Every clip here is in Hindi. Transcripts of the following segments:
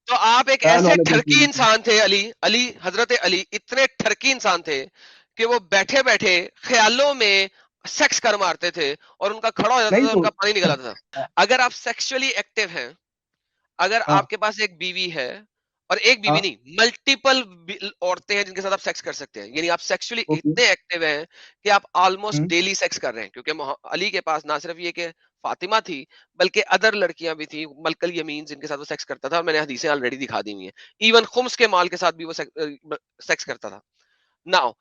तो आप एक फैन ऐसे वाले ठरकी बिल्कुल। इंसान थे अली, हजरत अली इतने ठरकी इंसान थे कि वो बैठे बैठे ख्यालों में सेक्स कर मारते थे और उनका खड़ा हो जाता नहीं था, तो उनका पानी निकल आता था। अगर आप सेक्सुअली एक्टिव हैं, अगर हाँ आपके पास एक बीवी है, और एक बीवी हाँ नहीं, मल्टीपल औरतें हैं जिनके साथ आप सेक्स कर सकते हैं, यानी आप सेक्सुअली ओके। इतने एक्टिव हैं कि आप ऑलमोस्ट डेली सेक्स कर रहे हैं, क्योंकि अली के पास ना सिर्फ ये कि फातिमा थी, बल्कि अदर लड़कियां भी थी, मलकल यमीन, जिनके साथ वो सेक्स करता था, और मैंने हदीसें ऑलरेडी दिखा दी हुई हैं। इवन खुम्स के माल के साथ भी वो सेक्स करता था। नाउ,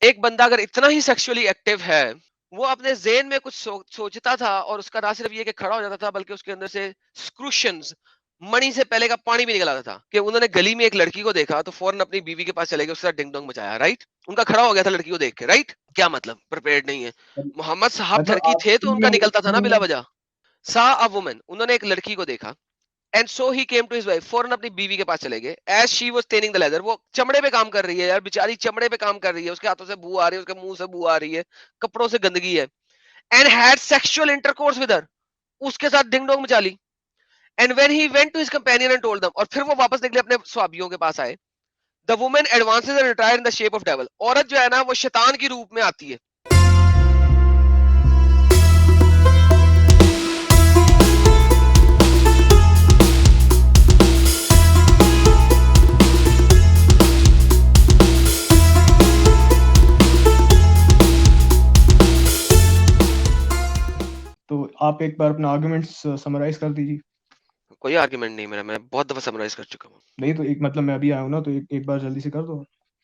एक बंदा अगर इतना ही सेक्सुअली एक्टिव है, वो अपने ज़हन में कुछ सोचता था, और उसका ना सिर्फ ये कि खड़ा हो जाता था, बल्कि उसके अंदर से स्क्रूशंस, मणि से पहले का पानी भी निकल आता था, कि उन्होंने गली में एक लड़की को देखा तो फौरन अपनी बीवी के पास चले गए, उसके साथ डिंग डोंग मचाया, राइट? उनका खड़ा हो गया था लड़की को देख के, राइट? क्या मतलब प्रिपेयर्ड नहीं है? मोहम्मद साहब मतलब ठरकी थे तो आपके उनका लिए निकलता था ना बिला इसमें वजह। सा अ वुमन, उन्होंने एक लड़की को देखा, and so he came to his wife, फौरन अपनी बीवी के पास चले गए, as she was tanning the leather. वो चमड़े पे काम कर रही है यार, बेचारी चमड़े पे काम कर रही है, उसके हाथों से बू आ रही है, उसके मुंह से बू आ रही है, कपड़ों से गंदगी है, and had sexual intercourse with her, उसके साथ डिंग डोंग मचा ली। And when he went to his companion and told them, और फिर वो वापस निकले अपने स्वाबियों के पास आए, the woman advances and retire in the shape of devil, औरत जो है ना वो शैतान की रूप में आती है। तो आप एक बार अपना आर्गुमेंट्स समराइज कर दीजिए। कोई आर्गुमेंट नहीं मेरा, मैं बहुत दफा समराइज कर चुका हूँ। नहीं तो एक मतलब मैं अभी आया हूँ ना, तो एक बार जल्दी से कर दो।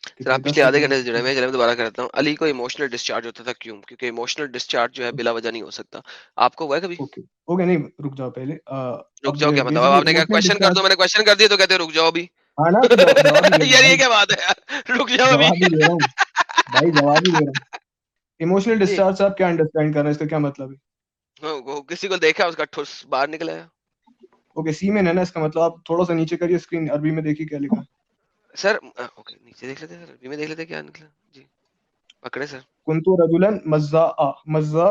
सर आप कितने पिछले 10 आधे सेकंड घंटे में से जुड़े खत्म। हैं, मैं दोबारा करता हूँ। अली को इमोशनल डिस्चार्ज होता था, क्यों? क्योंकि इमोशनल डिस्चार्ज जो है बिला वजह नहीं हो सकता। आपको हुआ है कभी? ओके ओके, नहीं रुक जाओ पहले। रुक अब जाओ क्या मतलब? अब बेसिकली आपने कहा इमोशनल क्वेश्चन कर डिस्चार्ज। दो, मैंने क्वेश्चन कर दिया तो कहते हो रुक जाओ अभी। हाँ ना, तो जवाब ही दे रहा हूँ यार ये भाई। क्या बात है यार, रुक जाओ अभी। जवाब ही दे रहा हूँ भाई, जवाब ही दे रहा हूँ। इमोशनल जी। डिस्चार्ज से आप क्या अंडरस्टैंड कर रहे हैं, इसका क्या मतलब है? वो किसी को देखा, उसका ठुस बाहर निकला है। ओके, सी में है ना इसका मतलब। आप थोड़ा सा नीचे करिए स्क्रीन, अरबी में देखिए क्या लिखा है। सर ओके, नीचे देख लेते हैं, सर अरबी में देख लेते हैं क्या निकला। जी, पकड़े सर। कुंतु रजुलन मज्जा, मज्जा,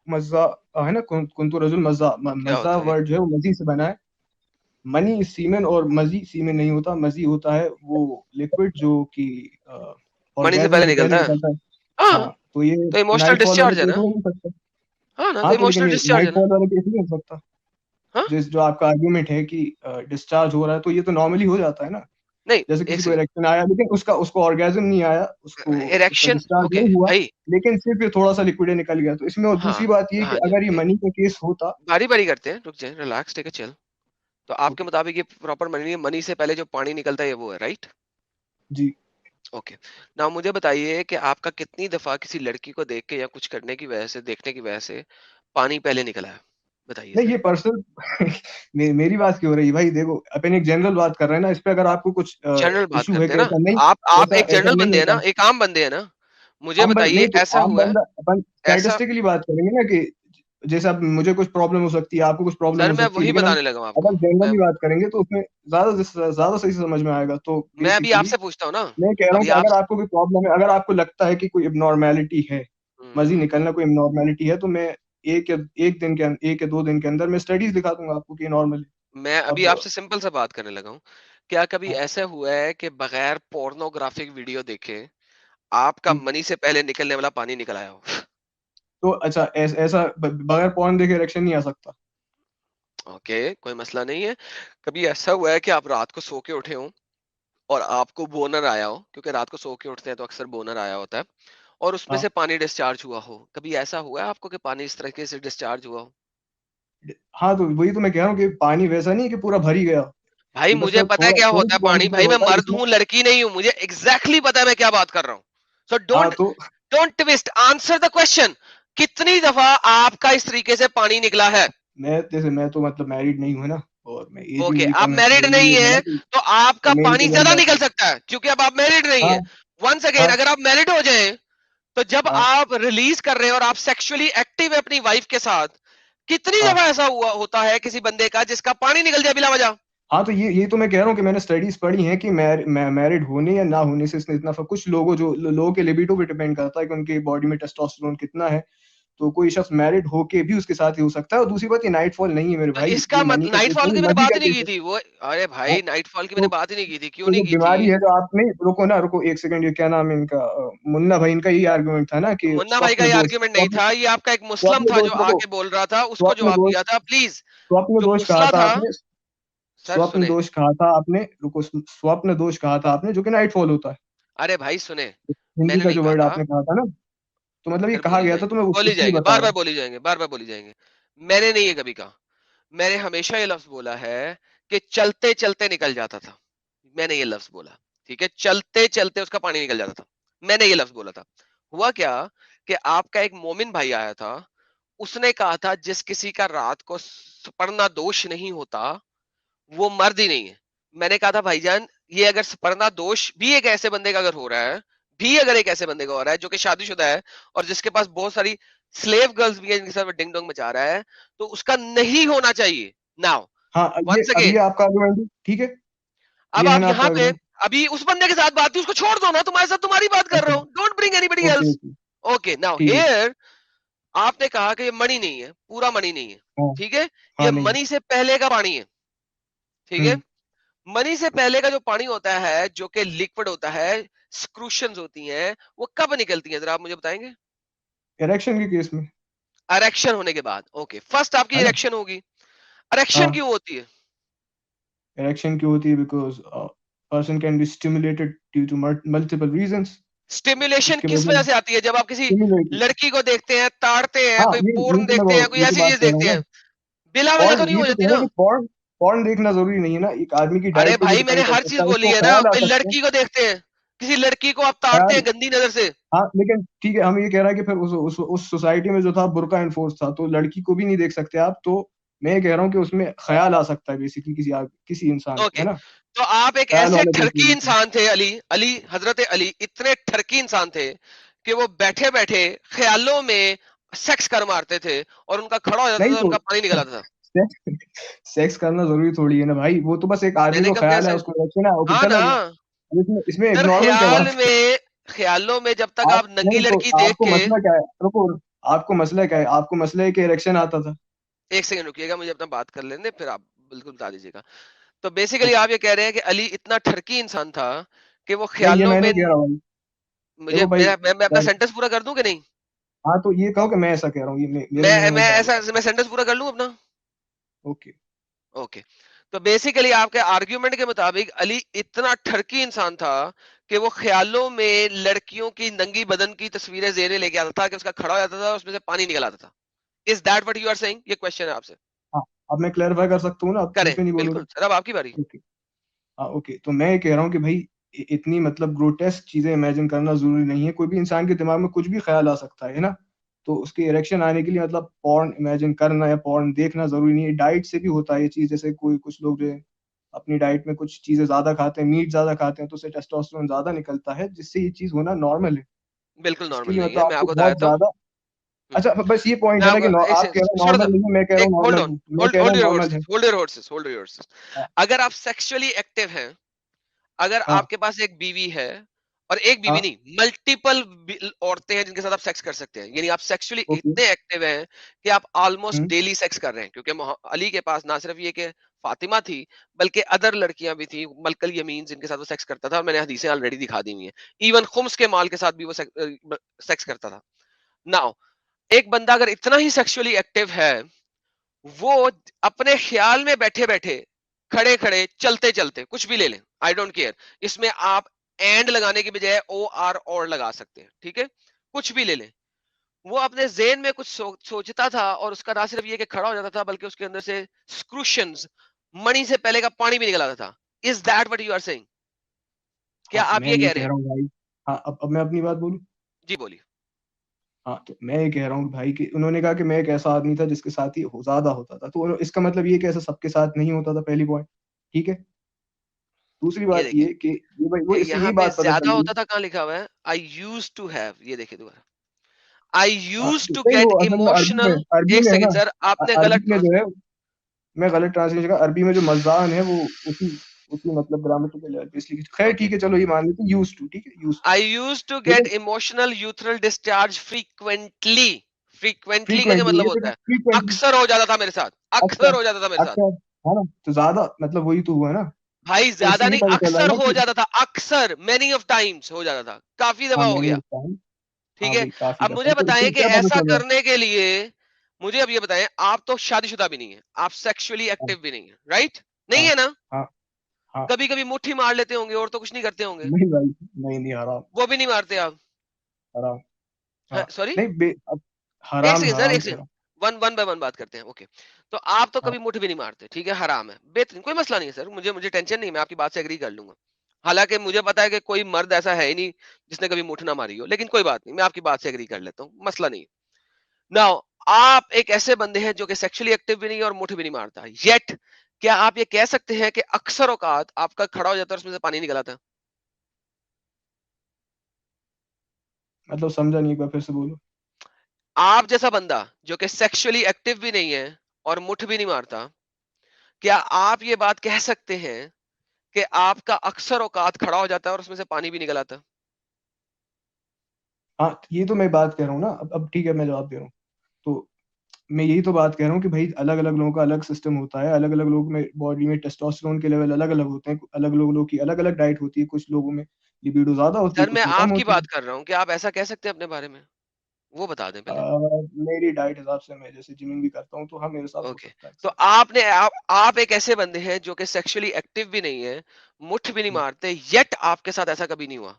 मज्जा है ना। कुंतु रजुल मज्जा, क्या मज्जा होता है? वर्ड जो है वो मजी से बना है। मनी इज सीमेन, और मजी सीमेन नहीं होता। मजी होता है वो लिक्विड जो कि मणि से ऑर्गेजम पहले से पहले निकलता है। निकलता है। हाँ, हाँ, तो ये तो इमोशनल नाइटफॉल वाले डिस्चार्ज है केस ना। में हो नहीं सकता। हाँ ना, तो हाँ तो लेकिन इमोशनल ये डिस्चार्ज है ना। नाइटफॉल वाले केस नहीं हो सकता। हाँ। जिस जो आपका आर्ग्यूमेंट है कि डिस्चार्ज हो रहा है, तो ये तो नॉर्मली हो जाता है ना। नहीं, जैसे एक किसी को सेकंड। इरेक्शन आया, लेकिन उसका उसको ऑर्गेजम नहीं आया, उसको उसका इरेक्शन, डिस्चार्ज ओके नहीं हुआ, भाई। लेकिन सिर्फ ये थोड़ा सा लिक्विड निकल गया। तो इसमें, और हाँ दूसरी बात ये कि हाँ जी, अगर ये मनी का केस होता। बारी बारी करते हैं, रुक जाए, रिलैक्स, टेक अ चिल। तो आपके ओके मुताबिक ये प्रॉपर मनी, मनी से पहले जो पानी निकलता है ये वो है, राइट? जी। ओके। ना मुझे बताइए कि आपका कितनी दफा किसी लड़की को देख के या कुछ करने की वजह से, देखने की वजह से पानी पहले निकला है? बताइए नहीं, सर। ये पर्सनल मेरी बात क्यों हो रही है भाई? देखो, अपन एक जनरल बात कर रहे हैं ना, इस पे अगर आपको कुछ जनरल बात इशू है करते हैं कि ना। ऐसा नहीं, आप ऐसा एक ऐसा जनरल नहीं बंदे हैं होता। ना, एक आम बंदे हैं ना। मुझे आम बंद बताइए, नहीं तो ऐसा आम हुआ है? बंदा अपन ऐसा, स्टैटिस्टिकली बात करेंगे ना, कि जैसे अब मुझे कुछ प्रॉब्लम हो सकती है, आपको कुछ प्रॉब्लम सर हो मैं सकती है, वही लेकिन हम बताने लगा हूं आपको। अगर मैं जनरली बात करेंगे तो उसमें ज्यादा सही से समझ में आएगा। तो मैं अभी बेसिकली आपसे पूछता हूँ ना। मैं कह रहा हूँ अभी कि आप, अगर आपको कोई प्रॉब्लम है, अगर आपको लगता है कि कोई इब्नॉर्मेलिटी है, मर्जी हम्म, निकलना कोई इब्नॉर्मेलिटी है, तो मैं एक या दो दिन के अंदर मैं स्टडीज दिखा दूंगा आपको कि नॉर्मल है। मैं अभी अब आपसे सिंपल सा बात करने लगा हूँ। क्या कभी हाँ, ऐसा हुआ है कि बगैर पोर्नोग्राफिक वीडियो देखे आपका हम्म, मनी से पहले निकलने वाला पानी निकल आया हो? तो अच्छा, ऐसा बगैर पॉर्न देखे इरेक्शन नहीं आ सकता? ओके, कोई मसला नहीं है। कभी ऐसा हुआ है कि आप रात को सो के उठे हो और आपको बोनर आया हो, क्योंकि रात को सो के उठते हैं तो अक्सर बोनर आया होता है, और उसमें हाँ से पानी डिस्चार्ज हुआ हो? कभी ऐसा हुआ है आपको कि पानी इस तरीके से डिस्चार्ज हुआ हो? हाँ, तो वही तो मैं कह रहा हूँ कि पानी वैसा नहीं है कि पूरा भर ही गया। भाई ये बस मुझे मैं पता है थोड़ा क्या थोड़ी होता है सी पानी, क्वांटिटी में भाई मैं होता है मर्द इसमें। हूँ लड़की नहीं हूँ, मुझे एग्जैक्टली पता है मैं क्या बात कर रहा हूँ। सो हाँ डोंट तो don't twist, answer the question. कितनी दफा आपका इस तरीके से पानी निकला है? मैं तो मतलब मैरिड नहीं हूँ ना, और मैं एज भी ओके, मेरी आप कम है, तो मैरिड मेरे नहीं लिए है है ना कि तो आपका मेन पानी तो वन ज्यादा बात निकल है। सकता है, क्योंकि अब आप मैरिड नहीं हाँ है। वंस अगेन, हाँ अगर आप मैरिड हो जाएं, तो जब हाँ आप रिलीज कर रहे हैं और आप सेक्सुअली एक्टिव है अपनी वाइफ के साथ, कितनी हाँ दफा ऐसा हुआ होता है किसी बंदे का जिसका पानी निकल जाए बिला वजह? हाँ, तो ये तो मैं कह रहा हूँ कि मैंने स्टडीज पढ़ी हैं कि मैरिड होने या ना होने से इसने इतना कुछ लोगों के लिबिडो पे डिपेंड करता है कि उनकी बॉडी में टेस्टोस्टेरोन कितना है। तो कोई शख्स मैरिड होके भी उसके साथ ही हो सकता है। और दूसरी बात, ये नाइटफॉल नहीं है मेरे तो भाई, इसका ये मत मनी का केस नाइटफॉल नहीं, की मैंने मजी बात का ही नहीं केस की है। थी वो। अरे हाँ, भाई नाइटफॉल की मैंने तो बात ही नहीं की थी, क्यों तो नहीं ये की थी? बीमारी है जो आपने, रुको ना रुको एक सेकंड, ये क्या नाम है इनका, मुन्ना भाई, इनका यही आर्गुमेंट था ना कि मुन्ना भाई का स्वप्न ये दोष, आर्ग्यूमेंट नहीं था, ये आपका एक मुस्लिम स्वप्न था जो दोष, रुको, आके बोल रहा था, उसको स्वप्न जवाब दोष, दिया था प्लीज। स्वप्न जो दोष कहा मुसला था था, आपने, सर स्वप्न सुने। दोष कहा था आपने, रुको, स्वप्न दोष कहा था आपने, जो कि नाइटफॉल होता है। अरे भाई सुने, हिंदी मैंने का नहीं जो कहा वर्ड था। आपने कहा था ना, तो मतलब ये फिर कहा बोली गया था, जाएंगे, तो मैं बोली उसके लिए जाएंगे, बता बार रहा बार हूँ। बोली जाएंगे, बार बार बोली जाएंगे। मैंने नहीं ये कभी कहा। मैंने हमेशा ये लफ्ज बोला है कि चलते चलते निकल जाता था। मैंने ये लफ्ज बोला, ठीक है, चलते चलते उसका पानी निकल जाता था। मैंने ये लफ्ज बोला था। हुआ क्या कि आपका एक मोमिन भाई आया था, उसने कहा था जिस किसी का रात को सपरना दोष नहीं होता वो मर्द ही नहीं है। मैंने कहा था भाईजान, ये अगर सपरना दोष भी एक ऐसे बंदे का अगर हो रहा है, भी अगर एक ऐसे बंदे का हो रहा है जो कि शादीशुदा है और जिसके पास बहुत सारी स्लेव गर्ल्स भी है जिनके साथ वो डिंग डोंग मचा रहा है, तो उसका नहीं होना चाहिए। नाउ हाँ, ये वंस अब ये अगेन, आपका आर्गुमेंट है, ठीक है, अब ये है आप ना आपका यहाँ पे, आर्गुमेंट। अभी उस बंदे के साथ बात थी, उसको छोड़ दो ना, तुम्हारे साथ तुम्हारी बात कर ओके रहा हूं, don't bring anybody okay else. Okay, okay now ठीक है। हियर, आपने कहा कि ये मणि नहीं है, पूरा मणि नहीं है, हाँ ठीक है, हाँ, ये नहीं, मणि से पहले का पानी है, ठीक है। हम्म, मनी से पहले का जो पानी होता है जो कि लिक्विड होता है, स्क्रूशंस होती हैं, वो कब निकलती हैं जरा आप मुझे बताएंगे? इरेक्शन के केस में, इरेक्शन होने के बाद। ओके, फर्स्ट आपकी है ना। इरेक्शन होगी। इरेक्शन हाँ, क्यों होती है? इरेक्शन क्यों होती है? Because person can be stimulated due to multiple reasons. Stimulation उसके किस वजह वजह से से आती है? जब आप किसी स्टिमुलेटेड, लड़की को देखते हैं, ताड़ते हैं, हाँ, कोई यही पोर्न तो देखते हैं, कोई यही तो ऐसी बात चीज कह रहा हूँ देखते ना। हैं, बिला वजह पॉर्न, तो नहीं ये हो तो जाती कह रहा हूँ ना। कि पॉर्न, पॉर्न देखना जरूरी नहीं है ना, एक आदमी की अरे डाइट पे भी भाई मैंने डिपेंड कर हर चीज सकता है, बोली उसको है ना, ख्याल आ कोई सकता है। लड़की को देखते हैं, किसी लड़की को आप ताड़ते ख्याल, हैं गंदी नजर से। हाँ, लेकिन ठीक है, हम ये कह रहे हैं कि फिर उस सोसाइटी में जो था बुर्का एनफोर्स था, तो लड़की को भी नहीं देख सकते आप, तो मैं ये कह रहा हूँ कि उसमें ख्याल आ सकता है बेसिकली किसी इंसान को, ओके, है ना, तो आप एक ख्याल ऐसे वाले ठरकी पर्सन को। इंसान थे अली, अली हजरत अली इतने ठरकी इंसान थे कि वो बैठे बैठे ख्यालों में सेक्स कर मारते थे और उनका खड़ा हो जाता नहीं था, तो उनका पानी निकल आता था। सेक्स करना जरूरी थोड़ी है ना भाई, वो तो बस एक आदमी मैंने को कब ख्याल है, कैसे, उसको रखे ना, ओके, हाँ चला ना गया। अब इसमें इसमें सर, इग्नोरमेंट क्या ख्याल बात है? में, ख्यालों में जब तक आप आप नंगी नहीं तो, लड़की देख आपको के, मसला क्या है, रुको, आपको मसला क्या है? आपको मसला है कि इरेक्शन आता था। एक सेकंड रुकिएगा, मुझे अपना बात कर लेने फिर आप बिल्कुल बता दीजिएगा। तो बेसिकली ओके, आप ये कह रहे हैं कि अली इतना ठरकी इंसान था कि वो नहीं, ये ख्यालों मैं में, नहीं कह रहा भाई, मुझे देखो भाई, मैं अपना सेंटेंस पूरा कर दूं कि नहीं? हाँ, तो ये कहो कि मैं ऐसा कह रहा हूँ, ये मेरे मुंह में मैं मत डालो। ऐसा, मैं सेंटेंस पूरा कर लूं अपना? ओके, ओके, तो बेसिकली आपके आर्ग्यूमेंट के मुताबिक अली इतना ठरकी इंसान था कि वो ख्यालों में लड़कियों की नंगी बदन की तस्वीरें जेरे लेके आता था कि उसका खड़ा हो जाता था, उसमें से पानी निकल आता था। Is that what you are saying? ये क्वेश्चन है आपसे। हाँ, अब मैं क्लैरिफाई कर सकता हूँ ना, अब तुम करें, क्यों नहीं बोलोगे? बिल्कुल सर, अब आपकी बारी। ओके, हाँ, ओके, तो मैं ये कह रहा हूँ कि भाई, इतनी मतलब ग्रोटेस्क चीजें इमेजिन करना जरूरी नहीं है, कोई भी इंसान के दिमाग में कुछ भी ख्याल आ सकता है ना। तो उसके इरेक्शन आने के लिए मतलब पॉर्न इमेजिन करना या पॉर्न देखना जरूरी नहीं है, डाइट से भी होता है ये चीज, जैसे कोई कुछ लोग जो है अपनी डाइट में कुछ चीजें ज्यादा खाते हैं, मीट ज्यादा खाते हैं, तो उससे टेस्टोस्टेरोन ज्यादा निकलता है, जिससे ये चीज होना नॉर्मल है। बिल्कुल इसके नॉर्मल लिए नहीं मतलब है, मैं आपको आपको बता बहुत देता हूँ। ज्यादा, अच्छा, बस ये पॉइंट मैं है ना कि आपको एक आप कह रहे हो छोड़ दो, नॉर्मल नहीं है, मैं कह रहा एक हूँ होल्ड नॉर्मल ऑन, हूँ, मैं कह रहा होल्ड हूँ योर नॉर्मल हॉर्सेस, है। Hold your horses, hold your horses. हाँ अगर आप सेक्सुअली एक्टिव हैं, अगर हाँ आपके पास एक बीवी है, और एक बीवी हाँ, नहीं, मल्टीपल औरतें हैं जिनके साथ आप सेक्स कर सकते हैं, यानी आप सेक्सुअली ओके, इतने एक्टिव हैं कि आप ऑलमोस्ट हम्म, डेली सेक्स कर रहे हैं, क्योंकि अली के पास ना सिर्फ ये कि फातिमा थी, बल्कि अदर लड़कियां भी थी, मलकल यमीन, जिनके साथ वो सेक्स करता था, और मैंने हदीसें ऑलरेडी दिखा दी हुई हैं। इवन खुम्स के माल के साथ भी वो सेक्स करता था। नाउ, एक बंदा अगर इतना ही सेक्सुअली एक्टिव है, वो अपने ख्याल में बैठे बैठे, खड़े खड़े, चलते चलते, कुछ भी ले लें, आई डोंट केयर, इसमें आप एंड लगाने की बजाय ओ आर और लगा सकते हैं, ठीक है, कुछ भी ले लें, वो अपने जेन में कुछ सोचता था और उसका ना सिर्फ ये कि खड़ा हो जाता था, बल्कि उसके अंदर से स्क्रूशंस, मणि से पहले का पानी भी निकल आता था। Is that what you are saying? क्या हाँ, आप मैं ये ये कह रहे कह हैं? रहा हूँ भाई, हाँ, अब मैं अपनी बात बोलूँ। जी बोलिए। हाँ, तो मैं ये कह रहा हूँ भाई कि उन्होंने कहा कि मैं एक ऐसा आदमी था जिसके साथ ही ज्यादा होता था, तो इसका मतलब ये कि ऐसा सबके साथ नहीं होता था, पहली पॉइंट, ठीक है। दूसरी ये बात देखिए, ये कि ये भाई वो, इससे यहाँ यही पे बात पता ज्यादा चल रही होता है। था, कहाँ लिखा हुआ है? आई यूज टू हैव, ये देखिए दोबारा, आई हाँ, यूज टू नहीं, गेट वो असल में इमोशनल। अरबी एक में है ना, सेकंड सर, आपने अरबी गलत में जो है, मैं गलत ट्रांसलेशन का, अरबी में जो मज़ान है वो उसी उसी मतलब ग्रामेटिकल लेवल पे, इसलिए खैर ओके, ठीक है, चलो ये मान लेते हैं यूज्ड टू, ठीक है, used to. I use to get लेकिन emotional urethral discharge frequently, frequently का क्या फ्रीक्वेंटली, मतलब ये होता तो है? फ्रीक्वेंटली। अक्सर हो जाता था मेरे साथ, अक्सर अक्सर, हो जाता था मेरे साथ। अक्सर, है ना? तो ज्यादा मतलब वही तो हुआ ना। भाई तो इससे ज्यादा यही नहीं, पता चल रहा है अक्सर ना हो कि जाता था, अक्सर मेनी ऑफ टाइम्स हो जाता था, काफी हाँ, दफा हो मैंने गया। उस टाइम, ठीक हाँ है। भाई काफी अब दफा। मुझे तो बताएं इससे कि क्या पता ऐसा चल रहा है? करने के लिए, मुझे अब ये बताएं, आप तो शादीशुदा भी नहीं है, आप सेक्सुअली हाँ, एक्टिव भी नहीं है, राइट? नहीं हाँ, है ना? हाँ, हाँ। कभी कभी मुट्ठी मार लेते होंगे और तो कुछ नहीं करते होंगे? नहीं भाई, नहीं, नहीं, हराम, वो भी नहीं मारते आप? हराम। हाँ, सॉरी, नहीं अब एक हराम, सेकंड सर, हराम एक कह सेकंड, रहा हूँ। वन वन बाय वन बात करते हैं, ओके। तो आप तो हाँ, कभी मुठ भी नहीं मारते, ठीक है, हराम है, बेहतरीन, कोई मसला नहीं है सर, मुझे मुझे टेंशन नहीं, मैं आपकी बात से एग्री कर लूंगा। हालांकि मुझे पता है कि कोई मर्द ऐसा है ही नहीं जिसने कभी मुठ ना मारी हो, लेकिन कोई बात नहीं, मैं आपकी बात से एग्री कर लेता हूँ, मसला नहीं। नाउ, आप एक ऐसे बंदे हैं जो कि सेक्सुअली एक्टिव भी नहीं है और मुठ भी नहीं मारता, येट क्या आप ये कह सकते हैं कि अक्सर औकात आपका खड़ा हो जाता है और उसमें से पानी निकल आता है? मतलब समझा नहीं, एक बार फिर से बोलो। आप जैसा बंदा जो कि सेक्सुअली एक्टिव भी नहीं है और मुठ भी नहीं मारता, क्या आप ये बात कह सकते हैं कि आपका अक्सर औकात खड़ा हो जाता है और उसमें से पानी भी निकल आता है? हाँ, ये तो मैं बात कह रहा हूँ ना। अब ठीक है, मैं जवाब दे रहा हूँ। तो मैं यही तो बात कह रहा हूँ कि भाई अलग अलग लोगों का अलग सिस्टम होता है, अलग अलग लोगों में बॉडी में टेस्टोस्टेरोन के लेवल अलग अलग होते हैं, अलग लोगों की अलग अलग डाइट होती है, कुछ लोगों में लिबिडो ज्यादा होती है, सर मैं कुछ में कम आपकी होती है। बात कर रहा हूं कि आप ऐसा कह सकते हैं अपने बारे में, वो बता दें पहले। मेरी डाइट हिसाब से, मैं जैसे जिमिंग भी करता हूँ, तो हाँ मेरे साथ हो ओके। सकता है तो अक्सर। आप एक ऐसे बंदे हैं जो कि सेक्सुअली एक्टिव भी नहीं है, मुठ भी नहीं हम्म। मारते, येट आपके साथ ऐसा कभी नहीं हुआ।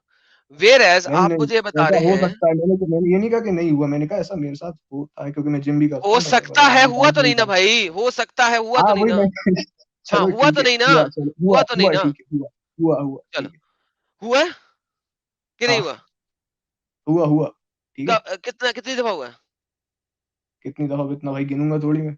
वेर एज नहीं, आप नहीं, मुझे बता ऐसा रहे हो हैं, सकता है। मैंने ये नहीं कहा कि नहीं हुआ, मैंने कहा ऐसा मेरे साथ होता है, क्योंकि मैं जिम भी करता हो हूँ भाई, सकता वगैरह है, मैं हुआ डाइट तो भी नहीं ना करता भाई, हो सकता है, हुआ हूँ। तो हाँ नहीं वही ना? मैं हाँ, चलो हुआ ठीक तो है, नहीं ना? हुआ, चलो हुआ, हुआ तो नहीं हुआ ना? ठीक है, हुआ, हुआ, हुआ चलो, ठीक है। हुआ है कि नहीं हाँ, हुआ? हुआ, हुआ ठीक है। कितनी दफा हुआ है? कितनी दफा इतना भाई गिनूंगा थोड़ी मैं।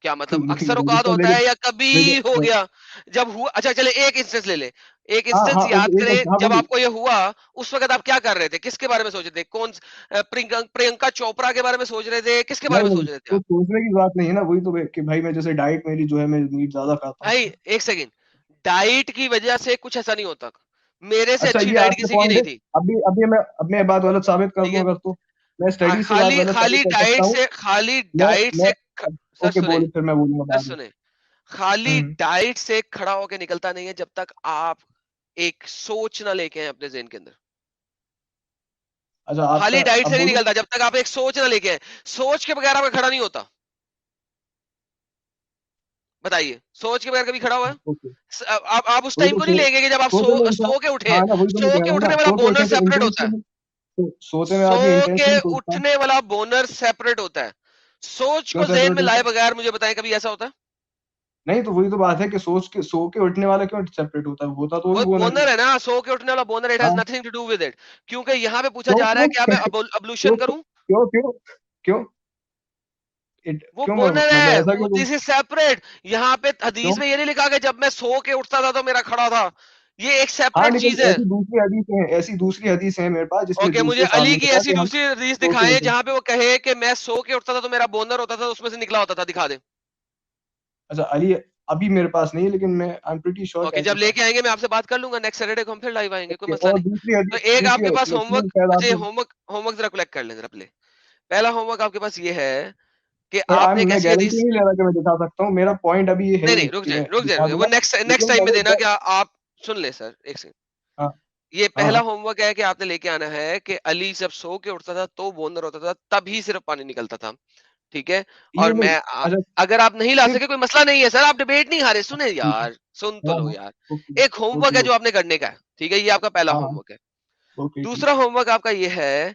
क्या मतलब अक्सर औकात रजिस्टर होता लेके है या कभी हो लेके गया? जब हुआ, अच्छा चले एक इंस्टेंस ले ले, एक हाँ, इंस्टेंस हाँ, याद ओके, करें हाँ जब वही। आपको ये हुआ, उस वक्त आप क्या कर रहे थे, किसके बारे में सोच रहे थे, प्रियंका चोपड़ा के बारे में सोच रहे थे, किसके बारे नहीं, में नहीं, सोच रहे थे तो आप? सोचने की बात नहीं है ना, वही तो कि भाई मैं जैसे डाइट मेरी जो है, मैं मीट ज्यादा खाता हूँ। भाई एक सेकंड, डाइट की वजह से कुछ ऐसा नहीं होता, मेरे से अच्छा, अच्छी ये डाइट आपके किसी की पॉइंट नहीं है। थी। अब मैं ये बात गलत साबित कर ठीक दूं है। अगर, तो मैं स्टडी से बात खाली गलत साबित खाली कर सकता डाइट हूँ। से, मैं सर ओके, सुने, बोलो, फिर मैं बोलूंगा सर बाद में। सुने, खाली हम्म। डाइट से खड़ा होके निकलता नहीं है जब तक आप एक सोच ना लेके आए अपने जहन के अंदर। अच्छा, आपका, खाली डाइट अब से नहीं बोलूं? निकलता जब तक आप एक सोच ना लेके आए। सोच के बगैर आपका खड़ा नहीं होता। बताइए, सोच के बगैर कभी खड़ा हुआ है? ओके, आप उस वही टाइम तो को नहीं लेंगे कि जब आप सोचे में इंसान, सो के उठे। हाँ ना, वही तो मैं सो कह के रहा हूँ ना, उठने वाला सोच बोनर वैसे तो सेपरेट होता है। इंटेंशनली, तो सोचे में आदमी सो के इंटेंशनली सोचता है। उठने वाला बोनर सेपरेट होता है। सोच क्यों को जहन सेपरेट में होता लाए है? बगैर मुझे बताएं कभी ऐसा होता है? नहीं, तो वही तो बात है कि सोच के सो के उठने वाला क्यों सेपरेट होता है, होता तो वो वो भी बोनर ही। बोनर है ना, सो के उठने वाला बोनर, इट हैज हाँ, nothing to do with it. क्योंकि यहाँ पे पूछा क्यों, जा रहा है क्यों? क्या मैं अबलूशन क्यों, करूं? क्यों, क्यों, क्यों? वो क्यों बोनर मतलब है, ऐसा वो क्यों? This is separate. यहाँ पे क्यों? हदीस में ये नहीं लिखा कि जब मैं सो के उठता था तो मेरा खड़ा था। ये एक हाँ, सेपरेट लेकिन चीज है। ऐसी दूसरी हदीसें हैं मेरे पास, जिसमें ओके, मुझे दूसरे अली सामने की लिखा है ऐसी कि हम दूसरी हदीस सो के दिखाएं उठे। जहां पे वो कहे कि मैं सो के उठता था तो मेरा बोनर होता था, उसमें से निकला होता था, दिखा दे। अच्छा, अली अभी मेरे पास नहीं है, लेकिन मैं आई एम प्रीटी श्योर कि ओके, ऐसे जब था। लेके आएंगे मैं आपसे बात कर लूंगा, नेक्स्ट सैटरडे को हम फिर लाइव आएंगे, कोई ओके, मसला और नहीं। दूसरी तो हदीस, एक आपके पास उसमें होमवर्क, शायद अच्छा ये आपने, होमवर्क, होमवर्क जरा कलेक्ट कर लें जरा प्ले। पहला होमवर्क आपके पास ये है कि आपने एक मैं ऐसी गारंटी हदीस, नहीं ले रहा कि मैं दिखा सकता हूँ, मेरा पॉइंट अभी ये है नहीं नहीं नहीं, कि मैं रुक जाए दिखा रुक जाए, वो दूंगा। नेक्स्ट नेक्स्ट लेकिन टाइम में देना, अगर, क्या आप सुन ले सर, एक सेकंड। हाँ, ये हाँ, पहला हाँ, होमवर्क है कि आपने लेके आना है कि अली जब सो के उठता था तो बोनर होता था, तभी सिर्फ पानी निकलता था। ठीक है। ये और नहीं, अच्छा, अगर आप नहीं ला सिर्फ, सके कोई मसला नहीं है सर, आप डिबेट नहीं हारे, सुने ठीक है, यार, सुन तो हाँ, लो हाँ, यार। ओके, एक होमवर्क ओके, है जो ओके, आपने करने का है, ठीक है, ये आपका पहला हाँ, हाँ, होमवर्क है। ओके, ठीक दूसरा है, होमवर्क आपका ये है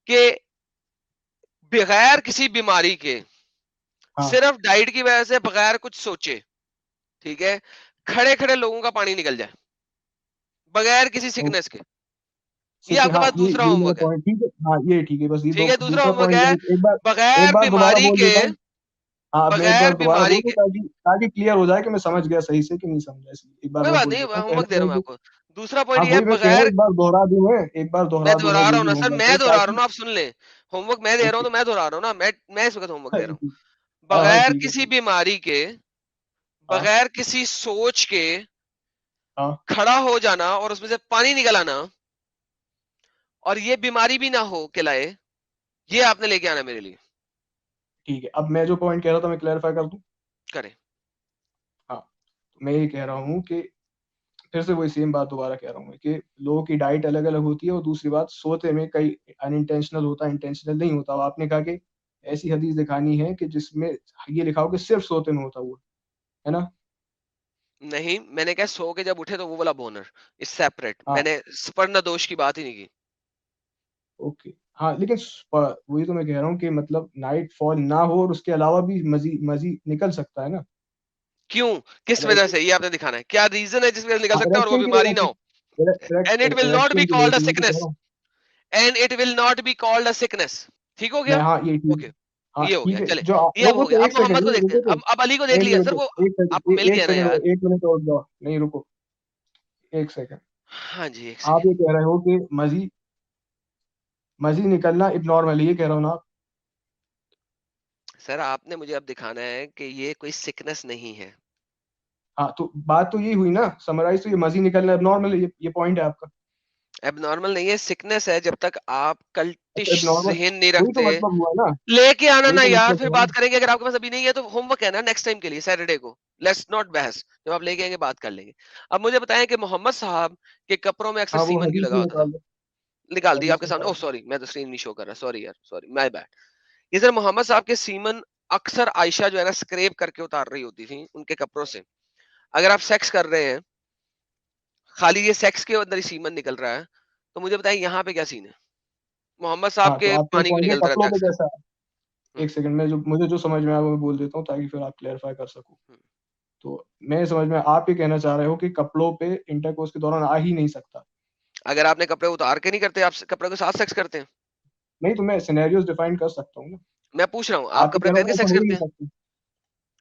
कि बगैर किसी बीमारी के, हाँ, सिर्फ डाइट की वजह से, बगैर कुछ सोचे, ठीक है, खड़े खड़े लोगों का पानी निकल जाए, बगैर किसी ओके, सिकनेस के। ये ठीक है, आपके हाँ, पास दूसरा ये मेरा होमवर्क है। पॉइंट, ठीक है, हाँ, ये ठीक है, बस ये ठीक दो है, दूसरा दूसरा होमवर्क पॉइंट है, एक बगैर बार दोबारा बीमारी बोल के, देता हूँ। हाँ, मैं एक बगैर बार दोबारा बीमारी बोल दूं, के, ताकि ताकि क्लियर हो जाए कि मैं समझ गया सही से कि नहीं समझा, इसलिए एक बार कोई मैं बात बोल नहीं, देता हूँ। पहला होमवर्क दे रहा हूं मैं पॉइंट, आपको। दूसरा हाँ, पॉइंट ये है, वही मैं कह रहा हूँ, बगैर, एक बार दोहरा दूं, एक बार मैं दोहरा दूंगा दोहरा रहा जो हूं भी ना सर, होमवर्क मैं है, दोहरा रहा हूं ताकि, ना, आप सुन ले। होमवर्क मैं दे रहा हूं ओके, तो मैं दोहरा रहा हूं ना, मैं इस वक्त होमवर्क हाँ, दे रहा हूं। हाँ, हाँ, बगैर ठीक है, किसी ठीक, बीमारी के, हाँ, बगैर किसी सोच के हाँ, खड़ा हो जाना और उसमें से पानी निकल आना, और ये बीमारी भी ना हो के लाए, ये आपने लेके आना मेरे लिए। ठीक है, अब मैं जो पॉइंट कह रहा था मैं क्लैरिफाई कर दूं। करें। हाँ, तो मैं ये कह रहा हूँ कि फिर से वही सेम बात दोबारा कह रहा हूँ कि लोगों की डाइट अलग अलग होती है, और दूसरी बात सोते में कई अनइंटेंशनल होता है, इंटेंशनल नहीं होता। अब आपने कहा कि ऐसी हदीस दिखानी है कि जिसमें ये लिखा हो कि सिर्फ सोते में होता हुआ, है ना? नहीं, मैंने कहा सो के जब उठे तो वो वाला बोनर इज सेपरेट, हाँ, मैंने स्पर्ण दोष की बात ही नहीं की। ओके। हाँ, लेकिन वही तो मैं कह रहा हूँ कि मतलब नाइट फॉल ना हो और उसके अलावा भी मजी मजी निकल सकता है ना। क्यों? किस वजह इरेक्शन, से? ये आपने दिखाना है। क्या रीजन है जिस वजह से निकल हाँ, सकता है और वो इरेक्शन की बीमारी वजह ना से, हो? And it will not be erection की वजह कॉल्ड अ से मैं तो कह सिकनेस। रहा हूँ। And it will not be called a sickness. ठीक हो मैं, गया? हाँ, ये ठीक ओके। है। हाँ, ये हो गया, ठीक है, चले। जो ये अब रुको हो गया। तो अब एक सेकंड, मोहम्मद को नहीं देखते हैं। रुको तो, अब अली को देख एक लिया मिनट सर, तो, वो एक सेकंड, आपको मिल एक गया ना सेकंड, यार। एक मिनट और जाओ, नहीं रुको, एक सेकंड। हाँ जी, एक आप सेकेंड। ये कह रहे हो कि मजी मजी निकलना इबनॉर्मल है, ये कह रहा हूँ ना आप? सर आपने मुझे अब दिखाना है कि ये कोई सिकनेस नहीं है। हाँ, तो बात तो यही हुई ना, समराइज तो ये मजी निकलना इबनॉर्मल है, ये पॉइंट है आपका। एबनॉर्मल नहीं है, सिकनेस है जब तक आप कल्टिश अच्छा, इबनॉर्मल, जहन नहीं वही तो रखते। मतलब हुआ ना, लेके आना वही ना तो यार, मतलब फिर हुआ बात ना। करेंगे। अगर आपके पास अभी नहीं है तो होमवर्क है ना नेक्स्ट टाइम के लिए, सैटरडे को। लेट्स नॉट बहस, जब आप लेके आएंगे बात कर लेंगे। अब मुझे बताएं कि मोहम्मद साहब के कपड़ों में अक्सर हाँ, वो सीमन क्यों हदीस लगा में होता था? निकाल दो, निकाल दिया हदीस आपके में सामने। निकाल ओह दो। सॉरी, मैं तो स्क्रीन नहीं शो कर रहा, सॉरी यार, सॉरी, माय बैड। इधर मोहम्मद साहब के सीमन अक्सर आयशा जो है ना स्क्रेप करके उतार रही होती थी उनके कपड़ों से। अगर आप सेक्स कर रहे हैं, खाली ये सेक्स के अंदर ही सीमन निकल रहा है, तो मुझे बताएं यहाँ पे क्या सीन है? मोहम्मद साहब हाँ, तो के आपका ये पानी क्यों पॉइंट है निकलता रहता कपड़ों है पे अक्सर? कैसा है। हम्म, एक सेकंड में, जो मुझे जो समझ में आया वो मैं बोल देता हूँ ताकि फिर आप क्लेरिफाई कर सको। हम्म। तो मैं समझ में, आप ये कहना चाह रहे हो कि कपड़ों पे इंटरकोर्स के दौरान आ ही नहीं सकता। अगर आपने कपड़े उतार के नहीं करते, आप कपड़े के साथ सेक्स करते हैं। नहीं, तो मैं सिनेरियोज डिफाइन कर सकता हूँ ना। मैं पूछ रहा हूँ, आप आप ये कपड़े कह रहे पहन हो के ऐसा सेक्स हो ही करते नहीं हैं? सकता।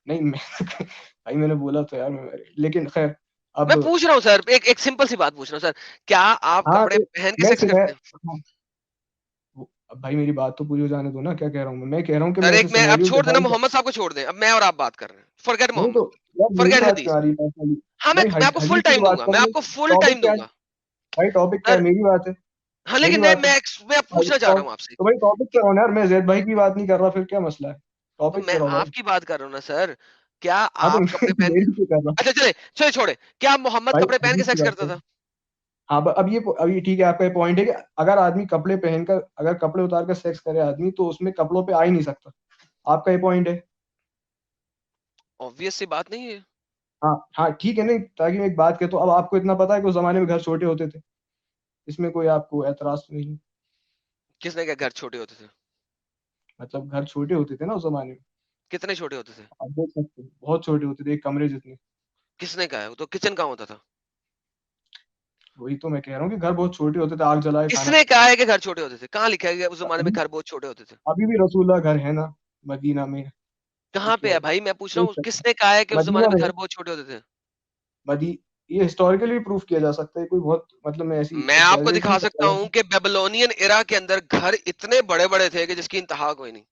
नहीं, मैं भाई मैंने बोला तो यार लेकिन खैर, मैं अब, पूछ रहा हूँ सर, एक सिंपल सी बात पूछ रहा हूँ सर। क्या आप हाँ, कपड़े तो पहन के मैं सेक्स सिने करते हैं? हाँ, अब भाई मेरी बात तो पूरी हो जाने दो ना, क्या कह रहा हूँ मैं कह रहा हूँ कि सर मैं एक ऐसे मैं अब सिनेरियोज छोड़ देना, डिफाइन कर। मोहम्मद साहब को छोड़ दें, अब मैं और आप बात कर रहे हैं। फॉरगेट नहीं तो मोहम्मद, यार, मेरी फॉरगेट बात क्यों हदीस। आ रही है पर्सनली? हाँ, भाई मैं आपको फुल हदीस की तो टाइम बात दूंगा, कर मैं रहे हैं। आपको फुल टॉपिक टाइम क्या है? दूंगा। भाई टॉपिक क्या है? सर मेरी बात है, हाँ, मेरी लेकिन बात है। मैं भाई पूछना चाह रहा हूँ आपसे तो भाई टॉपिक कि पे रहो ना यार, मैं जैद भाई की बात नहीं कर रहा, फिर क्या मसला है? तो टॉपिक मैं पे रहो भाई। आपकी बात कर रहा हूँ ना सर। क्या हाँ, तो आप कपड़े पहन के, मेरी क्यों कर रहा? अच्छा चले चले छोड़े, क्या मोहम्मद भाई कपड़े पहन के हदीस की सेक्स बात करता करो। था? हाँ, अब ये ठीक है, आपका ये पॉइंट है कि अगर आदमी कपड़े पहनकर, अगर कपड़े उतार कर सेक्स करे आदमी, तो उसमें कपड़ों पे आ ही नहीं सकता। आपका ये पॉइंट है। ऑब्वियस सी बात नहीं है। हाँ, हाँ, ठीक है, नहीं, ताकि मैं एक बात कहता हूँ, अब आपको इतना पता है कि उस जमाने में घर छोटे होते थे, इसमें कोई आपको एतराज तो नहीं है? किसने कहा घर छोटे होते थे? मतलब घर छोटे होते थे ना उस जमाने में। कितने छोटे होते थे? आप देख सकते हो, बहुत छोटे होते थे, एक कमरे जितने। किसने कहा है? वो तो किचन कहाँ होता था? वही तो मैं कह रहा हूँ कि घर बहुत छोटे होते थे, आग जलाए खाना किसने खाते कहा थे। है कि घर छोटे होते थे? कहाँ लिखा है कि उस जमाने में अभी घर बहुत छोटे होते थे? अभी भी रसूलुल्लाह घर है ना, मदीना में। कहाँ पूछ पे लो है आप। भाई? मैं पूछ रहा देख हूँ, सकते किसने कहा है कि हैं। उस जमाने मदीना में में है। घर बहुत छोटे होते थे? मदी ये हिस्टोरिकली प्रूफ किया जा सकता है, कोई बहुत मतलब मैं ऐसी मैं आपको एग्जैजरेट दिखा नहीं कर सकता रहा हूँ हूँ। कि बेबीलोनियन एरा के अंदर घर इतने बड़े बड़े थे कि जिसकी इंतहा कोई नहीं।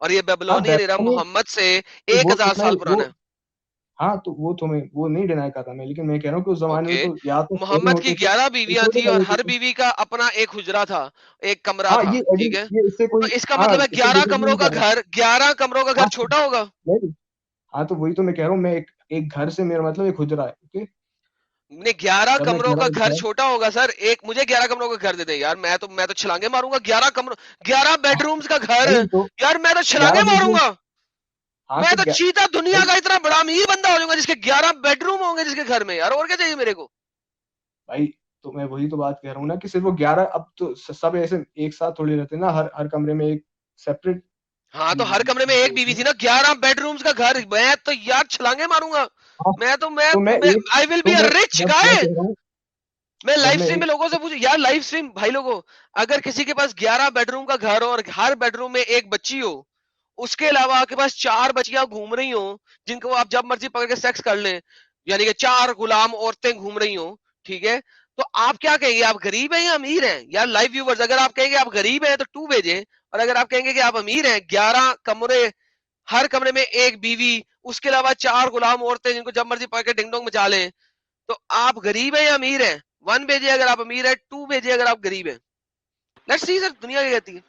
और ये हाँ, बेबीलोनियन एरा बैबलोनियन, मोहम्मद से एक वो तो हजार मैं साल वो पुराना है। हाँ, तो वो तो मैं वो नहीं डिनाई कर रहा मैं, लेकिन मैं कह रहा हूँ कि उस जमाने में ओके। तो या तो शेरे मोहम्मद की होते थे 11 या बीवियां छोटे थी घर और होते हर थे। बीवी का अपना एक हुजरा था, एक कमरा हाँ, था, ये ठीक है? ये इससे तो कोई, इसका हाँ, मतलब है इससे 11 डिसएग्री कमरों नहीं का कर रहा। घर, 11 कमरों का घर हाँ, छोटा होगा? नहीं, हाँ, तो वही तो मैं कह रहा हूँ, मैं एक घर से मेरा मतलब एक हुजरा है, ओके? नहीं, 11 जब मैं कह कमरों रहा का हूँ घर घर, छोटा होगा सर। एक मुझे 11 कमरों का घर दे दे यार, मैं तो छलांगे मारूंगा। 11 कमरों, 11 बेडरूम्स का घर, नहीं तो यार मैं तो छलांगे 11 बेडरूम, मारूंगा। हाँ, मैं तो तो चीता दुनिया भाई का इतना बड़ा अमीर बंदा हो जाऊंगा जिसके 11 बेडरूम होंगे जिसके घर में, यार और क्या चाहिए मेरे को? भाई तो मैं वही तो बात कह रहा हूँ ना कि सिर्फ वो 11, अब तो सब ऐसे एक साथ थोड़ी रहते ना, हर हर कमरे में एक सेपरेट हाँ, तो हर कमरे में वो एक होती बीवी है। थी ना। 11 बेडरूम्स का घर, मैं तो यार छलांगे मारूंगा। हाँ, मैं तो मैं तो मैं मैं एक आई विल तो बी अ मैं रिच जब मैं गाय। कह रहा हूँ, मैं जब लाइव मैं स्ट्रीम में एक लोगों से पूछू यार, लाइव स्ट्रीम भाई लोगों, अगर किसी के पास 11 बेडरूम का घर और हर बेडरूम में एक बच्ची हो, उसके अलावा आपके पास 4 बच्चियां घूम रही हो जिनको आप जब मर्जी पकड़ के सेक्स कर लें, यानी कि 4 गुलाम औरतें घूम रही हो, ठीक है? तो आप क्या कहेंगे? आप गरीब हैं या अमीर हैं? यार लाइव व्यूवर्स, अगर आप कहेंगे आप गरीब हैं तो 2 भेजें, और अगर आप कहेंगे कि आप अमीर हैं, 11 कमरे, हर कमरे में एक बीवी, उसके अलावा 4 गुलाम औरतें जिनको जब मर्जी पकड़ के डिंग डोंग मचा लें, तो आप गरीब हैं या अमीर हैं? 1 भेजिए अगर आप अमीर है, 2 भेजिए अगर आप गरीब हैं। लेट्स सी सर, दुनिया क्या कहती है।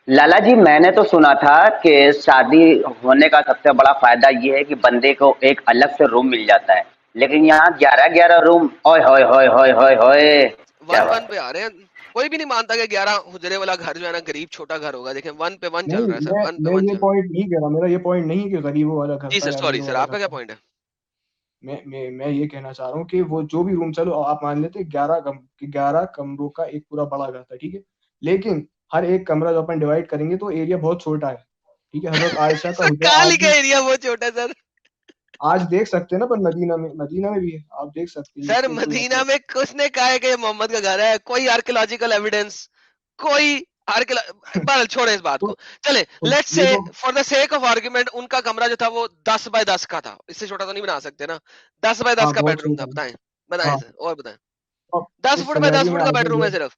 लाला जी, मैंने तो सुना था कि शादी होने का सबसे बड़ा फायदा ये है कि बंदे को एक अलग से रूम मिल जाता है, लेकिन यहाँ 11-11 रूम, ओए होए होए होए होए होए, क्या वन वन बात पे आ रहे हैं। कोई भी नहीं मानता कि 11 हुजरे वाला घर जो है ना गरीब छोटा घर होगा। देखें वन पे वन चल नहीं, रहा है सर, वन पे मैं वन ये चल रहा है। पॉइंट नहीं कह रहा, मेरा ये पॉइंट नहीं है कि गरीबों वाला घर जी था सर, या सॉरी अमीरों सर, वाला घर आपका क्या था। पॉइंट है? मैं ये कहना चाह रहा हूँ कि वो जो भी रूम, चलो आप मान लेते 11 कमरों का एक पूरा बड़ा घर था, ठीक है, लेकिन हर एक कमरा जो अपन डिवाइड करेंगे तो एरिया बहुत छोटा है, ठीक है। हजरत आयशा का सर हुजरा कहाँ आज लिखा भी, है एरिया बहुत छोटा है सर? आज देख सकते हैं ना, पर मदीना में भी है, आप देख सकते हैं, सर इससे कोई मदीना मतलब। में किसने कहा है कि ये मोहम्मद का घर है? कोई आर्कियोलॉजिकल एविडेंस, कोई बहरहाल छोड़े इस बात तो, को। चले, तो लेट्स ये से तो for the sake of argument उनका कमरा जो था वो 10 बाय 10 का था, इससे छोटा तो नहीं बना सकते ना। 10 बाय 10 हाँ का बहुत बेडरूम छोटा था, है। बताएं। बताएं हाँ, सर, और बताएं। अब 10 फुट बाय 10 सिनेरियो में फुट का आदमी बेडरूम जो है है, सिर्फ।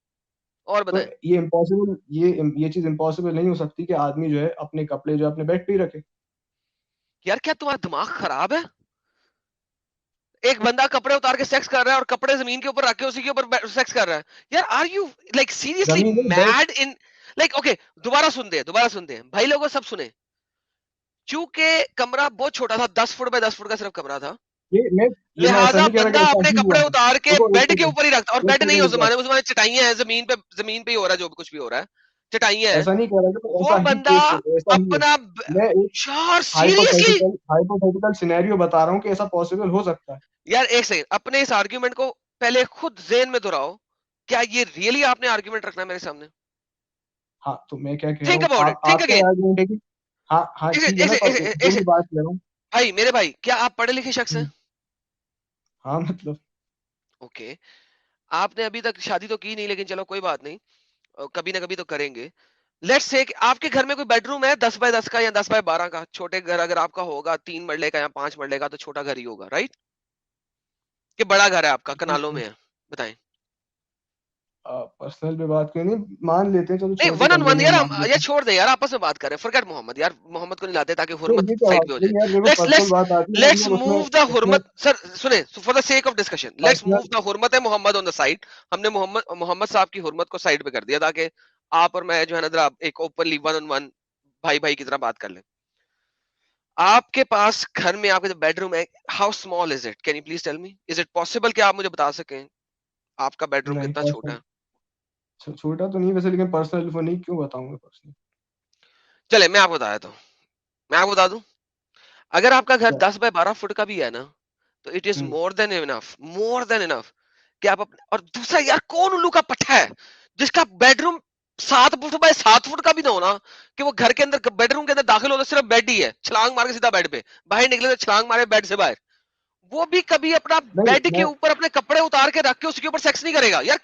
और तो बताएं। ये इम्पॉसिबल, ये चीज इम्पॉसिबल नहीं हो सकती कि आदमी जो है अपने कपड़े जो है अपने बेड पे ही रखे। यार क्या तुम्हारा दिमाग खराब है? एक बंदा कपड़े उतार के सेक्स कर रहा है और कपड़े जमीन के ऊपर रख के उसी के ऊपर सेक्स कर रहा है। यार आर यू लाइक सीरियसली जमीन में bed, mad in like okay. दोबारा सुनते हैं भाई लोगों, सब सुने। चूंकि कमरा बहुत छोटा था, 10 फुट बाय 10 फुट का सिर्फ कमरा था, मैं ये मैं ऐसा लिहाजा नहीं कह रहा कि बंदा ऐसा अपने ही हुआ कपड़े है। उतार के देखो एक बेड के सेकंड, ऊपर ही रखता। और एक बेड नहीं है सेकंड उस रुक जाओ। जमाने में, उस जमाने चटाइयां हैं, जमीन पे ही हो रहा है जो भी कुछ भी हो रहा है, चटाइयां हैं। ऐसा नहीं कह रहा कि तो वो ऐसा ही बंदा केस है, ऐसा ही है। अपना मैं एक यार सीरियसली। हाइपोथेटिकल सिनेरियो बता रहा हूँ कि ऐसा पॉसिबल हो सकता है। यार एक सेकंड, अपने इस आर्ग्यूमेंट को पहले खुद जेन में दोहराओ। क्या ये रियली आपने आर्ग्यूमेंट रखना है मेरे सामने? हाँ, तो मैं क्या कह रहा थिंक हूँ, अबाउट इट, थिंक आपका अगेन। आर्गुमेंट है कि हाँ हाँ एक ठीक है एक ना, पर जो भी एक बात कह रहा हूँ। भाई, मेरे भाई, क्या आप पढ़े लिखे शख्स हैं? हम्म, हाँ मतलब। ओके। आपने अभी तक शादी तो की नहीं, लेकिन चलो कोई बात नहीं, कभी ना कभी तो करेंगे। लेट्स से आपके घर में कोई बेडरूम है 10 बाय 10 का या 10 बाय 12 का। छोटे घर अगर आपका होगा 3 मरले का या 5 मरले का, तो छोटा घर ही होगा, राइट? कि बड़ा घर है आपका, कनालों में है? बताएं। पर्सनल पे बात करनी, मान लेते हैं, चलो नहीं, छोटे वन ऑन कमरे वन में यार, ही हम मान लेते यार हैं। छोड़ दे यार, आपस में बात करें, फॉरगेट मोहम्मद यार, मोहम्मद को नहीं लाते ताकि नहीं हुर्मत ये क्या साइड बात, पे हो जाए। नहीं यार देखो, लेट्स पर्सनल लेट्स बात आती है लेट्स उसमें उसमें मूव द उसमें हुर्मत सर, सुने, for the sake of discussion let's personal. Move the हुर्मत है मोहम्मद ऑन द साइड। हमने मोहम्मद मोहम्मद साहब की हुर्मत को साइड पे कर दिया ताकि आप और मैं जो है ना जरा एक ओपनली वन ऑन वन भाई भाई की तरह बात कर लें। आपके पास घर में आपका जो बेडरूम है, how small is it? Can you please tell me, is it possible कि आप मुझे बता सकें आपका बेडरूम नहीं, कितना छोटा पर्सनल है? छोटा तो नहीं वैसे, लेकिन पर्सनल इन्फो नहीं, क्यों बताऊंगा पर्सनल। चले मैं आपको बता देता हूँ, मैं आपको बता दूं। अगर आपका घर क्या? 10 बाय 12 फुट का भी है ना, तो it is hmm more than enough कि आप अपने। और दूसरा यार, कौन उल्लू का पट्टा है जिसका बेडरूम 7 फुट बाय 7 फुट का भी ना होना, कि वो घर के अंदर बेडरूम के अंदर दाखिल होता सिर्फ बेड ही है, छलांग मार के सीधा बेड पे, बाहर निकले तो छलांग मारे बेड से बाहर। वो भी कभी अपना नहीं, बेड के मैं ऊपर अपने कपड़े उतार के रख के उसके ऊपर सेक्स नहीं करेगा। यार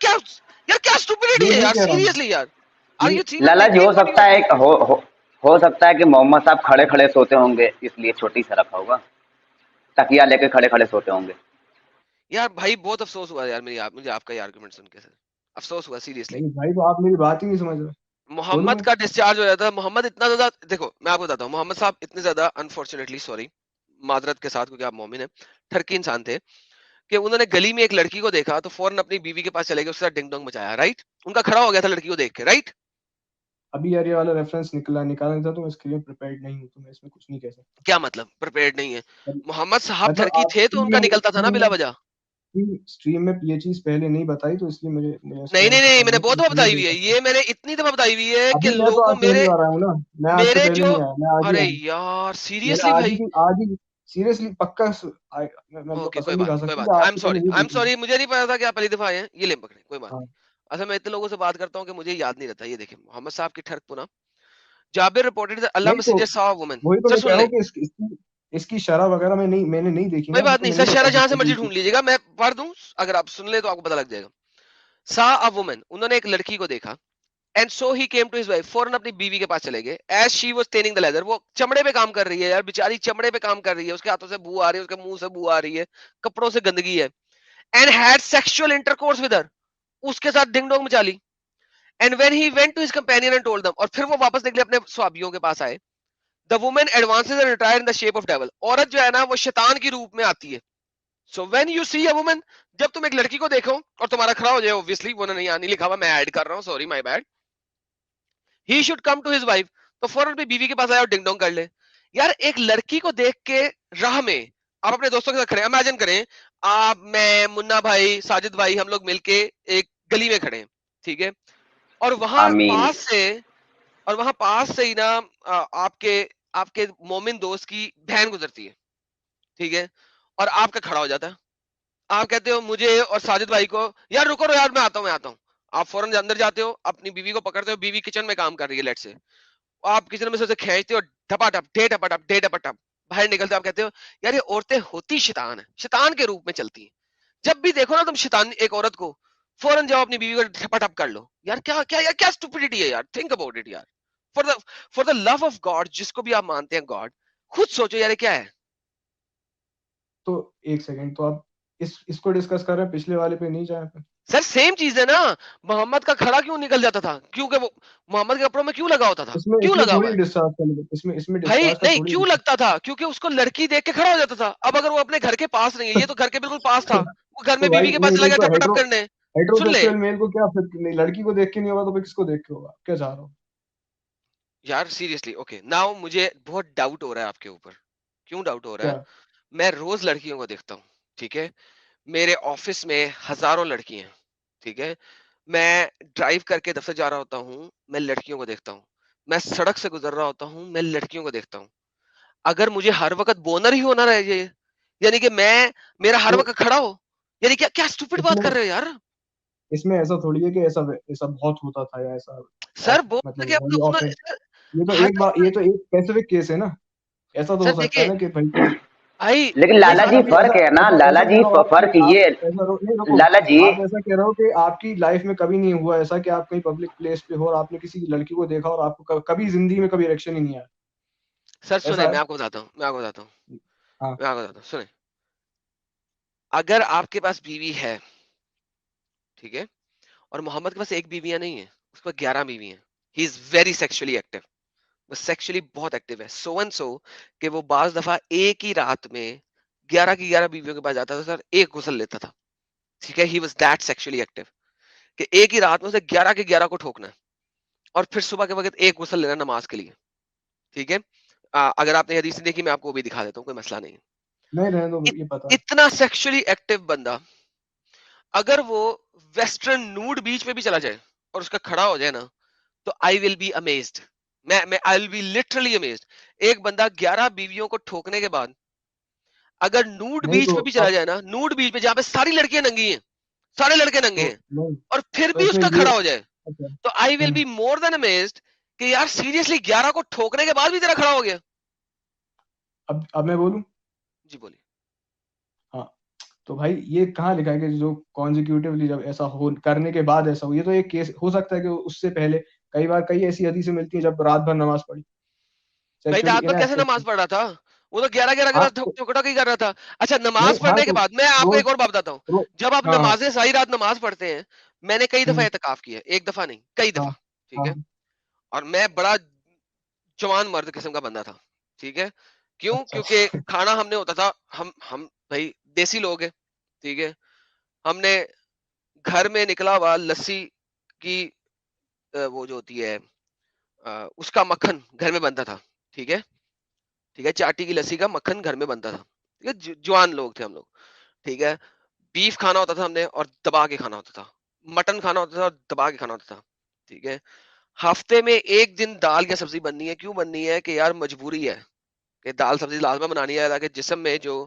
क्या स्टूपिडिटी ये है नहीं यार, कह रहा हूँ। सीरियसली यार। आर ये you even Lala ji, thinking what you are thinking? हो सकता है कि मोहम्मद साहब खड़े खड़े सोते होंगे, इसलिए छोटी सा रखा होगा, तकिया लेके खड़े खड़े सोते होंगे। यार भाई बहुत अफसोस हुआ यार, मुझे आपका ये आर्गुमेंट सुन के सर, अफसोस हुआ सीरियसली। नहीं भाई, तो आप मेरी बात ही नहीं समझ रहे। बोलूं मोहम्मद मैं? का डिस्चार्ज हो जाता है। मोहम्मद इतना ज्यादा, देखो मैं आपको बताता हूँ, मोहम्मद साहब इतने ज्यादा अनफॉर्चुनेटली, सॉरी मादरत के साथ क्योंकि आप मोमिन है, ठरकी इंसान थे, कि उन्होंने गली में एक लड़की को देखा तो फौरन अपनी बीवी के पास चले गए, उसके साथ डिंग डोंग मचाया, राइट? उनका खड़ा हो गया था लड़की को देख के, राइट? अभी यार ये वाला रेफरेंस निकालना था, तो मैं इसके लिए प्रिपेयर्ड नहीं हूँ, तो मैं इसमें कुछ नहीं कह सकता। क्या मतलब प्रिपेयर्ड नहीं है? पर- मोहम्मद साहब मतलब ठरकी आप थे तो उनका निकलता था ना बिला वजह। स्ट्रीम में ये चीज पहले नहीं बताई, तो इसलिए मुझे इसके नहीं बारे नहीं में नहीं, पता मैंने नहीं है, तो बहुत मैं दफा नहीं बताई बोल हुई है सकता। ये, मैंने इतनी दफा बताई हुई है कि अभी मैं तो आज लोगों पहली मेरे बार आया हूँ ना, मैं आज से मेरे पहले जो नहीं आया, मैं आज ही अरे आया हूँ। यार मैंने सीरियसली भाई। आज ही सीरियसली पक्का मैं तो ओके कसम नहीं खा कोई सकती बात कि नहीं, आज से पहले नहीं आई एम देखी मैंने। सॉरी, मुझे नहीं पता था कि आप पहली दफा आए हैं, ये ले पकड़े, कोई बात नहीं। हाँ अच्छा, मैं इतने लोगों से बात करता हूँ कि मुझे याद नहीं रहता। ये देखिए, मोहम्मद साहब की ठरक पुना, जाबिर रिपोर्टेड अल्लाह नहीं, तो मैसेंजर सॉ वुमन। वही तो सर मैं कह सुन रहा ले, हूँ कि इसकी शरह वगैरह मैंने नहीं देखी कोई ना, अभी बात तो नहीं मैं सर, नहीं शहर बता जहां से सकता मर्जी बिल्कुल। ढूंढ लीजिएगा, मैं पढ़ दूं, अगर आप सुन ले तो आपको पता लग जाएगा। सा अ वुमन, उन्होंने एक लड़की को देखा, and so he came to his wife, फौरन अपनी बीवी के पास चले गए। As she was tanning the leather, वो चमड़े पे काम कर रही है यार, बेचारी चमड़े पे काम कर रही है, उसके हाथों से बू आ रही है, उसके मुंह से बू आ रही है, कपड़ों से गंदगी है। And had sexual intercourse with her, उसके साथ डिंग डोंग मचा ली। And when he went to his companion and told them, और फिर वो वापस निकले अपने स्वाबियों के पास आए। The woman advances and retire in the shape of devil, औरत जो है ना वो शैतान के रूप में आती है। So when you see a woman, जब तुम एक लड़की को देखो और तुम्हारा खड़ा हो जाए, ऑब्वियसली वो नहीं लिखा हुआ, मैं ऐड कर रहा हूं, sorry my bad. He should come to his wife. तो फौरन भी बीवी के पास आया और डिंग डोंग कर ले। यार एक लड़की को देख के राह में आप अपने दोस्तों के साथ खड़े, इमेजिन करें आप, मैं, मुन्ना भाई, साजिद भाई, हम लोग मिलके एक गली में खड़े हैं, ठीक है, और वहां आमीन। पास से, ही ना आपके आपके मोमिन दोस्त की बहन गुजरती है, ठीक है, और आपका खड़ा हो जाता है। आप कहते हो मुझे और साजिद भाई को, यार रुको यार, मैं आता हूँ, आप फौरन अंदर जाते हो, अपनी बीवी को पकड़ते हो, बीवी किचन में काम कर रही है लेट से, आप किचन में से उसे खींचते हो, टपाटप डे टपाटप डे टपाटप बाहर निकलते हो। आप कहते हो यार ये औरतें होती शैतान है, शैतान के रूप में चलती हैं। जब भी देखो ना तुम शैतान एक औरत को, फौरन जाओ अपनी बीवी को टपाटप कर लो। यार क्या क्या यार, क्या स्टुपिडिटी है यार, थिंक अबाउट इट यार। For the love of God, जिसको भी आप मानते हैं गॉड, खुद सोचो यार ये क्या है। तो एक सेकंड, तो आप इसको डिस्कस कर रहे हैं, पिछले वाले पे नहीं जाए पे? सर सेम चीज है ना, मोहम्मद का खड़ा क्यों निकल जाता था, क्योंकि वो मोहम्मद के कपड़ों में क्यों लगा होता था, इसमें क्यों इसमें लगा हुआ थोड़ी है डिस्चार्ज का, इसमें भाई, डिस्चार्ज का नहीं थोड़ी क्यों लगता था, क्योंकि उसको लड़की देख के खड़ा हो जाता था। अब अगर वो अपने घर के पास नहीं है, ये तो घर के बिल्कुल पास था, वो घर तो में भाई बीवी के पास चला नहीं, गया तो टपटप करने। सुन ले हेटेरोसेक्सुअल मेल को क्या फिर नहीं, लड़की को देख के नहीं होगा तो फिर किसको देख के होगा, क्या चाह रहा हूँ? यार सीरियसली, ओके नाउ मुझे बहुत डाउट हो रहा है आपके ऊपर। क्यों डाउट हो रहा है? क्या? मैं रोज लड़कियों को देखता हूँ, ठीक है, मेरे ऑफिस में हजारों लड़कियां हैं, ठीक है, मैं ड्राइव करके दफ्तर जा रहा होता हूँ, मैं लड़कियों को देखता हूँ, मैं सड़क से गुजर रहा होता हूँ, मैं लड़कियों को देखता हूँ। अगर मुझे हर वक्त बोनर ही होना रहे, यानी कि मैं, मेरा हर तो वक्त खड़ा हो, यानी क्या क्या स्टूपिड बात इसमें कर रहे हो यार। इसमें ऐसा थोड़ी है कि ऐसा ऐसा बहुत होता था, या ऐसा सर बोलना मतलब क्या वेरी मतलब ऑफन। सर, ये तो हर एक बार, ये तो एक स्पेसिफिक केस है ना। ऐसा तो सर हो सकता है देखिए ना कि भाई कोई, भाई, लेकिन नहीं लाला सर जी अभी फर्क ऐसा है ना, ऐसा लाला ऐसा कह जी रहा हूँ आप कि फर्क आप ये, ऐसा नहीं, रुको, लाला जी, आप ऐसा कह रहे हो कि आपकी लाइफ में कभी नहीं हुआ ऐसा कि आप कहीं पब्लिक प्लेस पे हो और आपने किसी लड़की को देखा और आपको कभी जिंदगी में कभी इरेक्शन ही नहीं आया, सर सुने, ऐसा है? मैं आपको बताता हूँ, हाँ। सुने, अगर आपके पास बीवी है, ठीक है, और मोहम्मद के पास एक बीवियां नहीं है, उसके पास 11 बीवी हैं, he is very sexually active, वो सेक्सुअली बहुत एक्टिव है, सो एंड सो कि वो बाज दफा एक ही रात में 11 की 11 बीवियों के पास जाता था सर, एक गुसल लेता था, ठीक है, he was that sexually active कि एक ही रात में उसे 11 के 11 को ठोकना है, और फिर सुबह के वक्त एक गुसल लेना नमाज के लिए, ठीक है। अगर आपने हदीस देखी, मैं आपको वो भी दिखा देता हूँ, कोई मसला नहीं है। नहीं रहने दो, इत, ये पता है। इतना सेक्सुअली एक्टिव बंदा, अगर वो वेस्टर्न नूड बीच पे भी चला जाए और उसका खड़ा हो जाए ना, तो आई विल बी अमेज्ड, मैं I will be literally amazed. एक बंदा 11 बीवियों को ठोकने के बाद अगर नूड नहीं बीच तो पे भी चला अब, जाए ना, नूड बीच पे जहां पे सारी लड़कियां नंगी हैं, सारे लड़के नंगे तो हैं, नहीं, और फिर तो भी इसमें उसका ये, खड़ा हो जाए, अच्छा। तो I will be more than amazed कि यार सीरियसली 11 को ठोकने के बाद भी तेरा खड़ा हो गया। अब मैं बोलूं? जी बोलिए। हाँ। तो भाई ये कहाँ लिखा है कि जो कॉन्जिक्यूटिवली जब ऐसा हो करने के बाद ऐसा हो, ये तो एक केस हो सकता है कि उससे पहले कई बार कई ऐसी हदीसें मिलती हैं जब रात भर नमाज पढ़ी, भाई सेक्सुअली रात भर कैसे इनएक्टिव नमाज थी। पढ़ रहा था, वो तो 11 11 के हाँ साथ तो टुकड़ा ही कर रहा था। अच्छा नहीं, नमाज हाँ पढ़ने के तो बाद मैं आपको रोज, एक और बात बताता हूँ, जब आप हाँ हाँ। नमाजें सारी रात नमाज पढ़ते हैं, मैंने कई दफा हम्म, एतकाफ किया, एक दफा नहीं कई हाँ दफा, ठीक हाँ है, और मैं बड़ा जवान मर्द किस्म का बंदा था, ठीक है, क्यों, अच्छा। क्योंकि खाना हमने होता था, हम भाई देसी लोग हैं, ठीक है, हमने घर में निकला हुआ लस्सी की वो जो होती है उसका मक्खन घर में बनता था, ठीक है, चाटी की लस्सी का मक्खन घर में बनता था, ठीक है, जवान लोग थे हम लोग, ठीक है, बीफ खाना होता था हमने और दबा के खाना होता था, मटन खाना होता था और दबा के खाना होता था, ठीक है, हफ्ते में एक दिन दाल या सब्जी बननी है, क्यों बननी है कि यार मजबूरी है कि दाल सब्जी लाजमा बनानी है, ताकि जिस्म में जो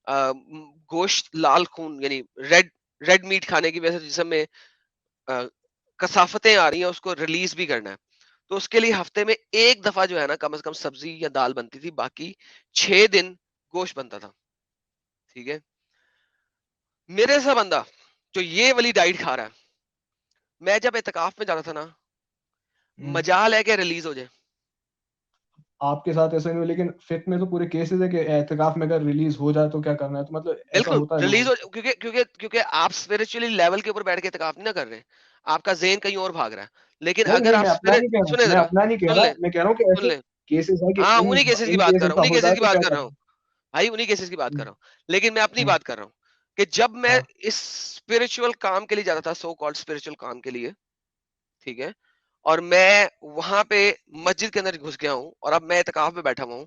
गोश्त लाल खून यानी रेड रेड मीट खाने की वजह से जिस्म में अ, कसाफतें आ रही हैं, उसको रिलीज भी करना है। तो उसके लिए हफ्ते में एक दफा जो है ना कम से कम सब्जी या दाल बनती थी, बाकी 6 दिन गोश्त बनता था, ठीक है। मेरे सा बंदा जो ये वाली डाइट खा रहा है, मैं जब एतकाफ में जाता था ना, हम्म, मजाल है कि रिलीज हो जाए। आपके साथ ऐसा नहीं हुआ, लेकिन फिक में तो पूरे केसेस है कि एतकाफ में अगर रिलीज हो जाए तो क्या करना है, तो मतलब ऐसा बिल्कुल होता है रिलीज लोगों हो, को। क्योंकि क्योंकि क्योंकि आप स्पिरिचुअली लेवल के ऊपर बैठ के एतकाफ नहीं ना कर रहे, आपका ज़हन कहीं और भाग रहा है। लेकिन नहीं अगर नहीं, आप मैं अपना स्पिरिट, नहीं कह रहा हूँ, सुने मैं जरा, अपना नहीं कह सुन रहा, ले, मैं कह रहा हूँ कि सुन ऐसे ले, केसेस है कि हाँ इन उन्हीं केसेस की इन बात केस कर रहा हूँ, ऐसा उन्हीं हो केसेस जाए की तो बात क्या कर रहा करना हूँ है? भाई, उन्हीं केसेस की बात कर हम्म, रहा हूँ। लेकिन मैं अपनी हम्म, बात कर रहा हूँ कि जब मैं हाँ इस स्पिरिचुअल काम के लिए जाता था, सो कॉल्ड स्पिरिचुअल काम के लिए, ठीक है, और मैं वहां पे मस्जिद के अंदर घुस गया हूँ और अब मैं इत्काफ में बैठा हुआ हूँ,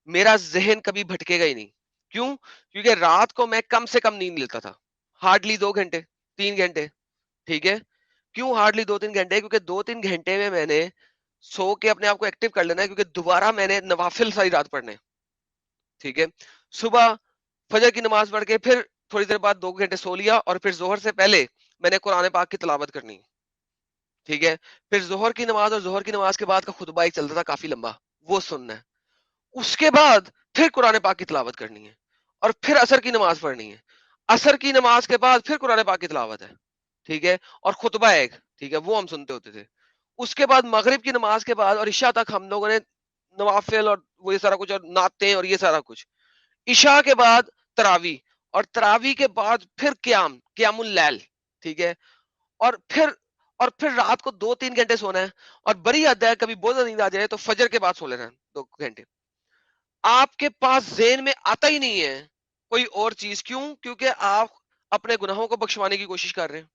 मेरा जहन कभी भटकेगा ही नहीं। क्यों? क्योंकि रात को मैं कम से कम नींद लेता था, हार्डली 2 घंटे, 3 घंटे। ठीक है? क्यों हार्डली 2-3 घंटे? क्योंकि 2-3 घंटे में मैंने सो के अपने आप को एक्टिव कर लेना है, क्योंकि दोबारा मैंने नवाफिल सारी रात पढ़ने हैं। ठीक है? सुबह फजर की नमाज पढ़ के फिर थोड़ी देर बाद 2 घंटे सो लिया और फिर जोहर से पहले मैंने कुरान पाक की तिलावत करनी है। ठीक है? फिर जोहर की नमाज और जोहर की नमाज के बाद का खुतबा एक चलता था काफी लंबा, वो सुनना है। उसके बाद फिर कुरान पाक की तिलावत करनी है और फिर असर की नमाज पढ़नी है। असर की नमाज के बाद फिर कुरान पाक की तिलावत है। ठीक है? और खुतबा एक, ठीक है, वो हम सुनते होते थे। उसके बाद मगरिब की नमाज के बाद और इशा तक हम लोगों ने नवाफिल और वो ये सारा कुछ और नातें और ये सारा कुछ। इशा के बाद तरावी और तरावी के बाद फिर क़यामुल लैल। ठीक है? और फिर रात को 2-3 घंटे सोना है और बड़ी हद है कभी बहुत ज्यादा नींद आ जाए तो फजर के बाद सो लेना है 2 घंटे। आपके पास ज़हन में आता ही नहीं है कोई और चीज। क्यों? क्योंकि आप अपने गुनाहों को बख्शवाने की कोशिश कर रहे हैं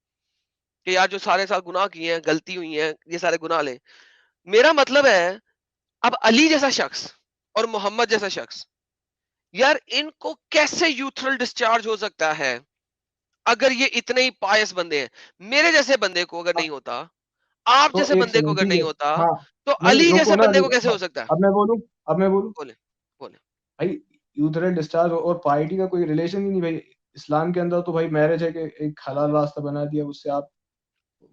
कि यार जो सारे साल गुनाह किए हैं, गलती हुई है, ये सारे गुनाह ले। मेरा मतलब है, अब अली जैसा शख्स और मोहम्मद जैसा शख्स, यार इनको कैसे यूथरल डिस्चार्ज हो सकता है अगर ये इतने ही पायस बंदे हैं? मेरे जैसे बंदे को अगर नहीं होता, आप तो जैसे एक बंदे को सेकंड, अगर ठीक नहीं है। होता, हाँ, तो नहीं अली रुको जैसे ना, बंदे नहीं, को कैसे हो सकता है? अब मैं बोलूं, अब मैं बोलूं बोले, बोले। भाई, यूथरल डिस्चार्ज और पार्टी का कोई रिलेशन ही नहीं भाई। इस्लाम के अंदर तो भाई मैरिज है कि एक हलाल रास्ता बना दिया, उससे आप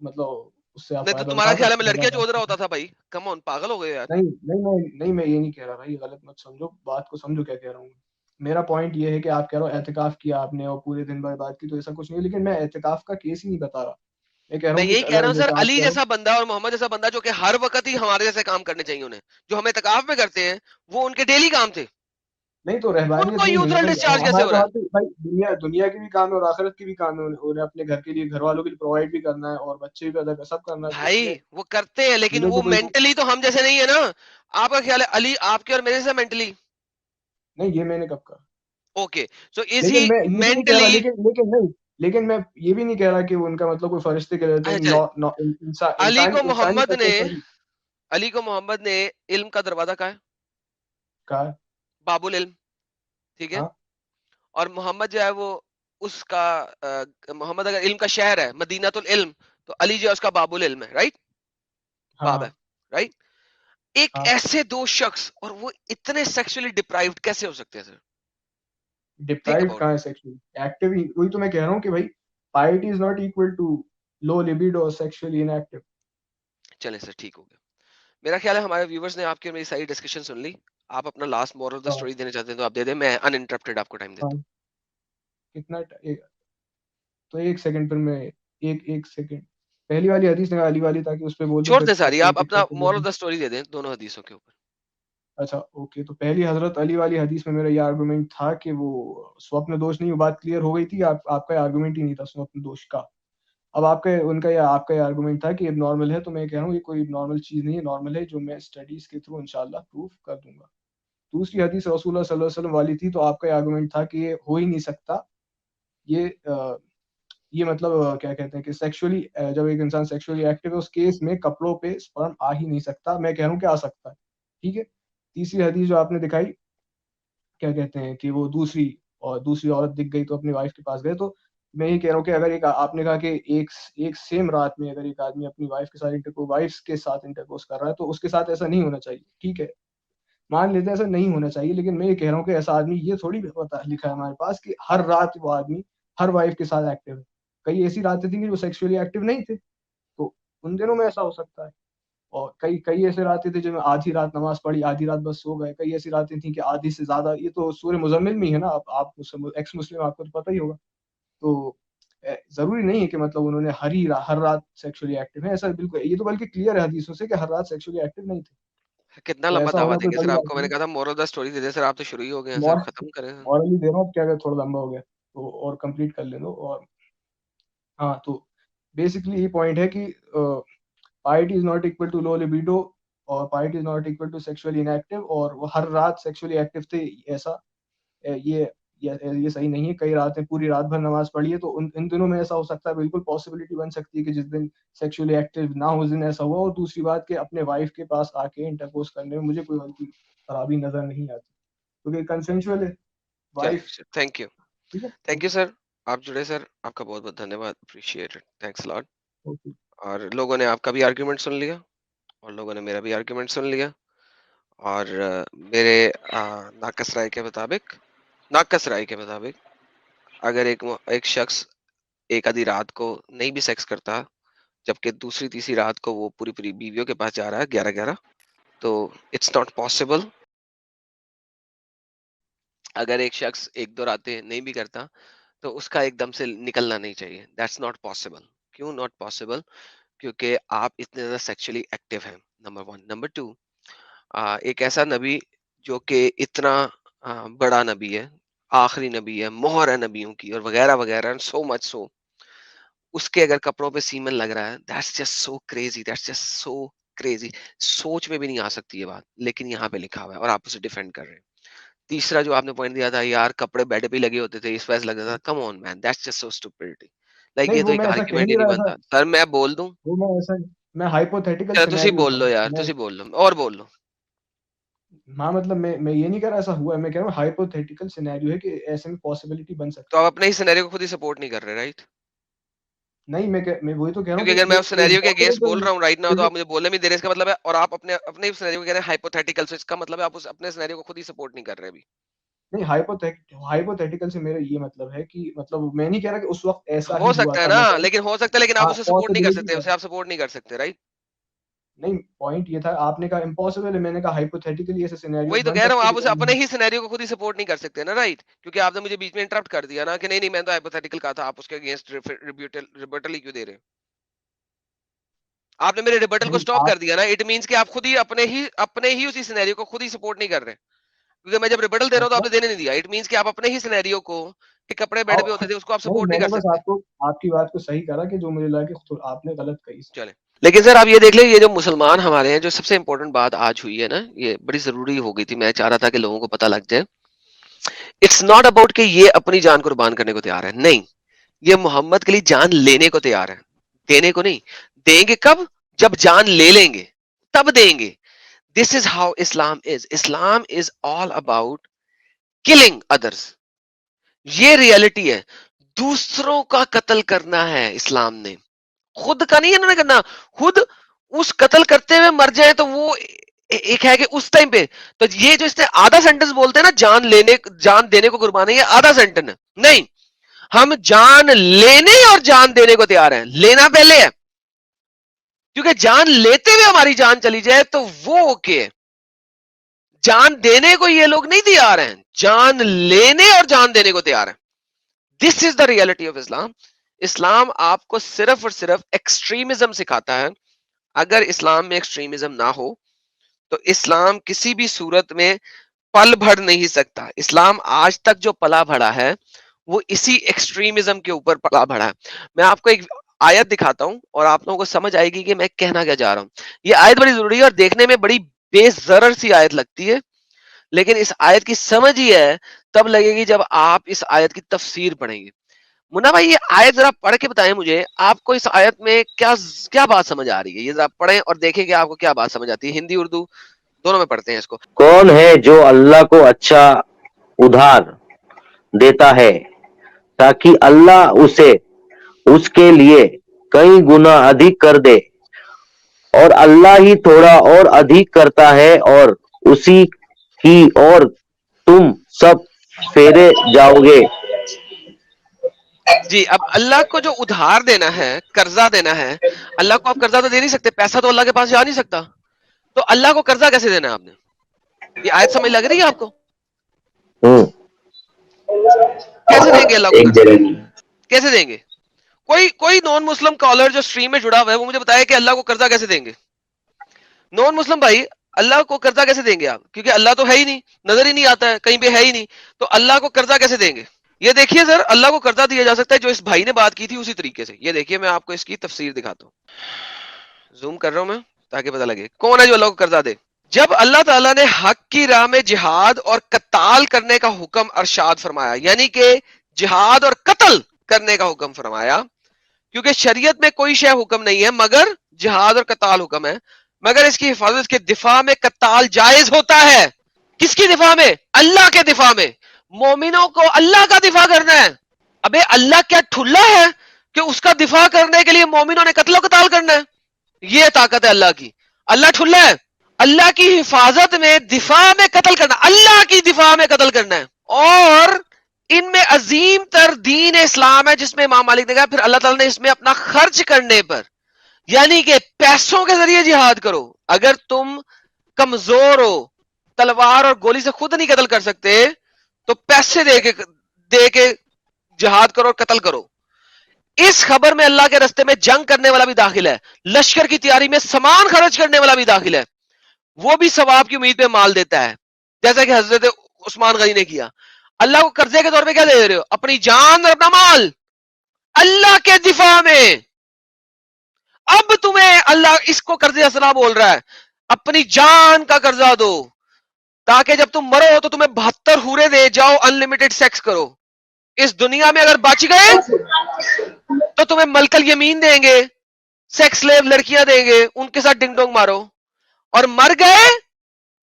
मतलब उससे आप नहीं तो फायदा तुम्हारा उठा ख्याल है मैं सकते हैं लड़कियां हलाल चोद रहा रास्ते से। होता था भाई? कम ऑन, पागल हो गए यार। नहीं नहीं नहीं नहीं, मैं ये नहीं कह रहा भाई, गलत मत समझो, बात को समझो क्या कह रहा हूँ। मेरा पॉइंट ये है कि आप कह रहे हो एहतिकाफ किया आपने और पूरे दिन भर बात की, तो ऐसा कुछ नहीं है, लेकिन मैं एहतिकाफ का केस ही नहीं बता रहा। मैं कह रहा मैं हूँ कि यही कह रहा अगर हूँ सर, जैसे आप अली कह रहे हो, जैसा बंदा और मोहम्मद जैसा बंदा जो कि हर वक्त ही हमारे जैसे काम करने चाहिए उन्हें, जो हम इत्काफ में करते हैं, वो उनके डेली काम थे। नहीं तो रहबानियत उनको नहीं हुई ना यूथरल भाई। डिस्चार्ज कैसे हमारा हो तो रहा है? हर चीज भाई, दुनिया दुनिया की भी काम है और आखिरत की भी काम है। उन्हें अपने घर के लिए, घर वालों के लिए प्रोवाइड भी करना है और बच्चे भी पैदा कर, सब करना है, तो भाई उसमें वो करते हैं लेकिन मुझे वो तो कोई मेंटली तो हम जैसे नहीं है ना। आपका ख्याल है अली आपके और मेरे जैसा मेंटली? नहीं, ये मैंने कब कहा। ओके, सो इज लेकिन ही मैं ये भी नहीं कह रहा, मेंटली? लेकिन नहीं, लेकिन मैं ये भी नहीं कह रहा कि वो उनका मतलब कोई फरिश्ते के रहते हैं। अच्छा, अली को इंसानी मोहम्मद ने तत्व सभी इल्म का दरवाजा कहा है, कहा है। बाबुल इल्म। ठीक है? हाँ और मोहम्मद जो है वो उसका मोहम्मद अगर इल्म का शहर है, मदीनातुल इल्म, तो अली जो है उसका बाबुल इल्म है, राइट? हाँ बाब है, हाँ राइट? एक हाँ। ऐसे दो शख्स और वो इतने सेक्सुअली डिप्राइव्ड कैसे हो सकते हैं सर? थिंक डिप्राइव्ड अबाउट कहाँ है सेक्सुअली? एक्टिव ही, वही तो मैं कह रहा हूँ कि भाई piety is not equal to low libido और सेक्सुअली इनएक्टिव। इट। चले सर, ठीक हो गया। मेरा ख्याल है हमारे व्यूवर्स ने आपकी और मेरी सारी डिस्कशन सुन ली। आप अपना लास्ट मोरल ऑफ द हाँ स्टोरी देना चाहते हैं तो आप दे दें, मैं अनइंटरप्टेड आपको टाइम देता हाँ। तो एक सेकंड पर मैं, एक एक सेकंड, पहली वाली हदीस निकाली वाली, ताकि उस पे हूँ। बोल दूं छोड़ फिर दे सारी, सेकंड आप पे अपना कैसे मोरल ऑफ बोलूं। द स्टोरी दे दें दोनों हदीसों के ऊपर। अच्छा ओके, तो पहली हजरत अली वाली हदीस में मेरा ये आर्गुमेंट था कि वो स्वप्न दोष नहीं, वो बात क्लियर हो गई थी। आपका आर्गुमेंट ही नहीं था स्वप्न दोष का। अब आपका ये आर्गुमेंट था कि अब नॉर्मल है, तो मैं कह रहा हूँ ये कोई नॉर्मल चीज नहीं है, नॉर्मल है, जो मैं स्टडीज के थ्रू इंशाल्लाह प्रूव कर दूंगा। दूसरी हदीस रसूलुल्लाह सल्लल्लाहु अलैहि वसल्लम वाली थी, तो आपका ये आर्गुमेंट था कि ये हो ही नहीं सकता। ये ये मतलब क्या कहते हैं कि सेक्सुअली, जब एक इंसान सेक्सुअली एक्टिव है उस केस में कपड़ों पे स्पर्म आ ही नहीं सकता। मैं कह रहा हूँ कि आ सकता है। ठीक है। तीसरी हदीस जो आपने दिखाई, क्या कहते हैं कि वो दूसरी औरत दिख गई तो अपनी वाइफ के पास गए, तो मैं ये कह रहा हूँ कि अगर एक आपने कहा कि एक सेम रात में अगर एक आदमी अपनी वाइफ के साथ इंटरकोर्स कर रहा है, तो उसके साथ ऐसा नहीं होना चाहिए। ठीक है, मान लेते हैं ऐसा नहीं होना चाहिए, लेकिन मैं ये कह रहा हूँ कि ऐसा आदमी, ये थोड़ी पता लिखा है हमारे पास कि हर रात वो आदमी हर वाइफ के साथ एक्टिव है। कई ऐसी रातें थी कि वो सेक्सुअली एक्टिव नहीं थे, तो उन दिनों में ऐसा हो सकता है। और कई कई ऐसे रातें थी जिनमें आधी रात नमाज पढ़ी, आधी रात बस सो गए। कई ऐसी रातें थी कि आधी से ज्यादा, ये तो सूर्य मुजम्मिल में ही है ना। आप एक्स मुस्लिम, आपको तो पता ही होगा। तो जरूरी नहीं है कि मतलब उन्होंने हर रात सेक्सुअली एक्टिव है, ऐसा बिल्कुल, ये तो बल्कि क्लियर है हदीसों से कि हर रात सेक्सुअली एक्टिव नहीं थे। कितना तो लंबा ऐसा दावा होना कोई देंगे सर बड़ी बात आपको? मैंने नहीं। कहा था moral of the story they दें सर, आप तो शुरू ही हो गए हैं सर, मॉर खत्म करें। मॉरली दे रहा हूँ, क्या अगर थोड़ा लंबा हो गया तो और कंप्लीट कर ले दो। और हाँ, तो बेसिकली ये पॉइंट है कि piety is not equal to low libido और piety is not equal to sexually inactive, और वो हर रात सेक्सुअली एक्टिव थे, ऐसा ये ये सही नहीं है, कई रातें पूरी रात भर नमाज पढ़ी है, तो इन दिनों में ऐसा हो सकता है, बिल्कुल पॉसिबिलिटी बन सकती है कि जिस दिन सेक्सुअली एक्टिव ना हो उस दिन ऐसा हुआ। और दूसरी बात कि अपने वाइफ के पास आके इंटरकोर्स करने में मुझे कोई हल्की खराबी नजर नहीं आती, क्योंकि कंसेंशुअल है वाइफ। थैंक यू, ठीक है, थैंक यू सर, आप जुड़े सर, आपका बहुत बहुत धन्यवाद, appreciate it, thanks lot. Okay. और लोगों ने आपका भी आर्ग्यूमेंट सुन लिया और लोगों ने मेरा भी आर्ग्यूमेंट सुन लिया। और मेरे नाकस राय के मुताबिक अगर एक शख्स एक आधी रात को नहीं भी सेक्स करता, जबकि दूसरी तीसरी रात को वो पूरी पूरी बीवियों के पास जा रहा है 11-11, तो इट्स नॉट पॉसिबल। अगर एक शख्स एक दो रातें नहीं भी करता तो उसका एकदम से निकलना नहीं चाहिए, दैट्स नॉट पॉसिबल। क्यों नॉट पॉसिबल? क्योंकि आप इतने ज्यादा सेक्सुअली एक्टिव हैं, नंबर वन। नंबर टू, एक ऐसा नबी जो कि इतना बड़ा नबी है, आखिरी नबी है, मोहर है नबियों की, और वगैरह वगैरह, सो मच सो, उसके अगर कपड़ों पे सीमन लग रहा है, that's just so crazy, that's just so crazy. सोच में भी नहीं आ सकती ये बात, लेकिन यहाँ पे लिखा हुआ है और आप उसे डिफेंड कर रहे हैं। तीसरा जो आपने पॉइंट दिया था, यार कपड़े बेड पे ही लगे होते थे, इस वजह से लगता था, come on man, that's just so stupidity. Like नहीं, ये तो वो एक मैं ऐसा कह आर्गुमेंट ही नहीं नहीं रहा था, बनता सर। मैं बोल दूं? वो मैं ऐसा, मैं हाइपोथेटिकल चलो तुसी सिनेरियो बोल लो था यार, मैं। तुसी बोल लो और बोल लो। हाँ, मतलब मैं ये नहीं कह रहा ऐसा हुआ है, मैं कह रहा हूँ हाइपोथेटिकल सिनेरियो है कि ऐसे में पॉसिबिलिटी बन तो सकती आप है। अपने ही सिनेरियो को खुद ही सपोर्ट नहीं कर रहे, राइट? नहीं, मैं वही तो कह रहा हूँ क्योंकि अगर कि मैं ये उस सिनेरियो के इम्पॉसिबल अगेंस्ट तो बोल नहीं रहा हूँ राइट नाउ, तो क्योंकि आप मुझे बोलने भी दे रहे हैं, इसका मतलब है, और आप अपने अपने सिनेरियो को कह रहे हैं हाइपोथेटिकल, से इसका मतलब है आप उस अपने सिनेरियो को खुद ही सपोर्ट नहीं कर रहे अभी। नहीं, हाइपोथेटिकल से मेरा ये मतलब है कि मतलब मैं नहीं कह रहा कि उस वक्त ऐसा हो ही हुआ सकता है था, ना, मैं कह रहा हूँ लेकिन हो सकता है, लेकिन आप हाँ, उसे सपोर्ट नहीं कर पॉसिबिलिटी सकते, है। उसे आप सपोर्ट नहीं कर सकते, राइट? नहीं, पॉइंट ये था, आपने कहा इम्पॉसिबल है, मैंने कहा हाइपोथेटिकली ऐसे सिनेरियोज वही तो बन कह रहा हूँ, सकते हैं आप कि उसे मैं अपने नहीं। ही सिनेरियो को खुद ही सपोर्ट नहीं कर सकते ना, राइट? क्योंकि आपने मुझे बीच में इंटरप्ट कर दिया ना कि नहीं नहीं, मैं तो हाइपोथेटिकल कहा था, आप उसके अगेंस्ट रिबटल ही क्यों दे रहे हैं? आपने मेरे रिबटल को नहीं, स्टॉप आप कर दिया ना, इट मींस कि आप खुद ही अपने ही उसी सिनेरियो को खुद ही सपोर्ट नहीं कर रहे, क्योंकि मैं जब रिबटल दे रहा हूँ तो आपने मतलब देने नहीं दिया। इट मींस कि आप अपने ही सिनेरियो को, कि कपड़े बेड पे होते थे, उसको आप नहीं, सपोर्ट नहीं मैंने कर बस सकते। आपको आपकी बात को सही करा कि जो मुझे लगा कि आपने गलत कही। चले, लेकिन सर आप ये देख ले, ये जो मुसलमान हमारे हैं, जो सबसे इंपॉर्टेंट बात आज हुई है ना, ये बड़ी जरूरी हो गई थी, मैं चाह रहा था कि लोगों को पता लग जाए। इट्स नॉट अबाउट कि ये अपनी जान कुर्बान करने को तैयार है, नहीं, ये मोहम्मद के लिए जान लेने को तैयार है, देने को नहीं। देंगे कब? जब जान ले लेंगे, तब देंगे। This is how Islam is. Islam is all about killing others, ये रियलिटी है। दूसरों का कत्ल करना है इस्लाम ने, खुद का नहीं इन्होंने करना। खुद उस कत्ल करते हुए मर जाए तो वो एक है कि उस टाइम पे, तो ये जो इसने आधा सेंटेंस बोलते हैं ना, जान देने को कुर्बानी, ये आधा सेंटेंस है। नहीं, हम जान लेने और जान देने को तैयार हैं, लेना पहले है, क्योंकि जान लेते हुए हमारी जान चली जाए तो वो ओके है। जान देने को ये लोग नहीं तैयार हैं, जान लेने और जान देने को तैयार हैं। This is the reality of Islam. Islam आपको सिर्फ और सिर्फ एक्सट्रीमिज्म सिखाता है। अगर इस्लाम में एक्सट्रीमिज्म ना हो तो इस्लाम किसी भी सूरत में पल भर नहीं सकता। इस्लाम आज तक जो पला भरा है वो इसी एक्सट्रीमिज्म के ऊपर पला भरा है। मैं आपको एक आयत दिखाता हूं और आप लोगों को समझ आएगी कि मैं कहना क्या चाह रहा हूं। ये आयत बड़ी जरूरी है और देखने में बड़ी बेजरर सी आयत लगती है, लेकिन इस आयत की समझ ही है तब लगेगी जब आप इस आयत की तफसीर पढ़ेंगे। मुन्ना भाई, ये आयत जरा पढ़ के बताएं मुझे, आपको इस आयत में क्या क्या बात समझ आ रही है? ये जरा पढ़ें और देखें कि आपको क्या बात समझ आती है। हिंदी उर्दू दोनों में पढ़ते हैं इसको। कौन है जो अल्लाह को अच्छा उधार देता है ताकि अल्लाह उसे उसके लिए कई गुना अधिक कर दे, और अल्लाह ही थोड़ा और अधिक करता है, और उसी की ओर तुम सब फेरे जाओगे। जी, अब अल्लाह को जो उधार देना है, कर्जा देना है, अल्लाह को आप कर्जा तो दे नहीं सकते, पैसा तो अल्लाह के पास जा नहीं सकता, तो अल्लाह को कर्जा कैसे देना है आपने? ये आयत समझ लग रही है आपको? कैसे देंगे अल्लाह को एक कर्जा? जगह कैसे देंगे? कोई कोई नॉन मुस्लिम कॉलर जो स्ट्रीम में जुड़ा हुआ है वो मुझे बताया कि अल्लाह को कर्जा कैसे देंगे। नॉन मुस्लिम भाई, अल्लाह को कर्जा कैसे देंगे आप? क्योंकि अल्लाह तो है ही नहीं, नजर ही नहीं आता है, कहीं पे है ही नहीं, तो अल्लाह को कर्जा कैसे देंगे? ये देखिए सर, अल्लाह को कर्जा दिया जा सकता है जो इस भाई ने बात की थी उसी तरीके से। ये देखिए, मैं आपको इसकी तफसीर दिखाता हूँ, जूम कर रहा हूं मैं ताकि पता लगे कौन है जो अल्लाह को कर्जा दे। जब अल्लाह ताला ने हक की राह में जिहाद और कताल करने का हुक्म अरशाद फरमाया, यानी कि जिहाद और कत्ल करने का हुक्म फरमाया, क्योंकि शरीयत में कोई शय हुक्म नहीं है मगर जिहाद और कताल हुक्म है, मगर इसकी हिफाजत के दिफा में कताल जायज होता है। किसकी दिफा में? अल्लाह के दिफा में। मोमिनों को अल्लाह का दिफा करना है। अबे अल्लाह क्या ठुल्ला है कि उसका दिफा करने के लिए मोमिनों ने कत्ल कताल करना है? ये ताकत है अल्लाह की। अल्लाह ठुल्ला है? अल्लाह की हिफाजत में दिफा में कत्ल करना, अल्लाह की दिफा में कत्ल करना है। और इनमें अजीम तर दीन इस्लाम है, जिसमें इमाम मालिक ने कहा फिर अल्लाह ताला ने इसमें अपना खर्च करने पर, यानी कि पैसों के जरिए जिहाद करो। अगर तुम कमजोर हो, तलवार और गोली से खुद नहीं कत्ल कर सकते, तो पैसे दे के जिहाद करो और कत्ल करो। इस खबर में अल्लाह के रस्ते में जंग करने वाला भी दाखिल है, लश्कर की तैयारी में सामान खर्च करने वाला भी दाखिल है, वो भी सवाब की उम्मीद पे माल देता है, जैसा कि हजरत उस्मान गनी ने किया। अल्लाह को कर्जे के तौर पे क्या दे रहे हो? अपनी जान और अपना माल अल्लाह के दिफा में। अब तुम्हें अल्लाह इसको कर्जे असला बोल रहा है, अपनी जान का कर्जा दो, ताकि जब तुम मरो तो तुम्हें 72 हूरे दे, जाओ अनलिमिटेड सेक्स करो। इस दुनिया में अगर बच गए तो तुम्हें मलकल यमीन देंगे, सेक्स स्लेव लड़कियां देंगे, उनके साथ डिंग डोंग मारो। और मर गए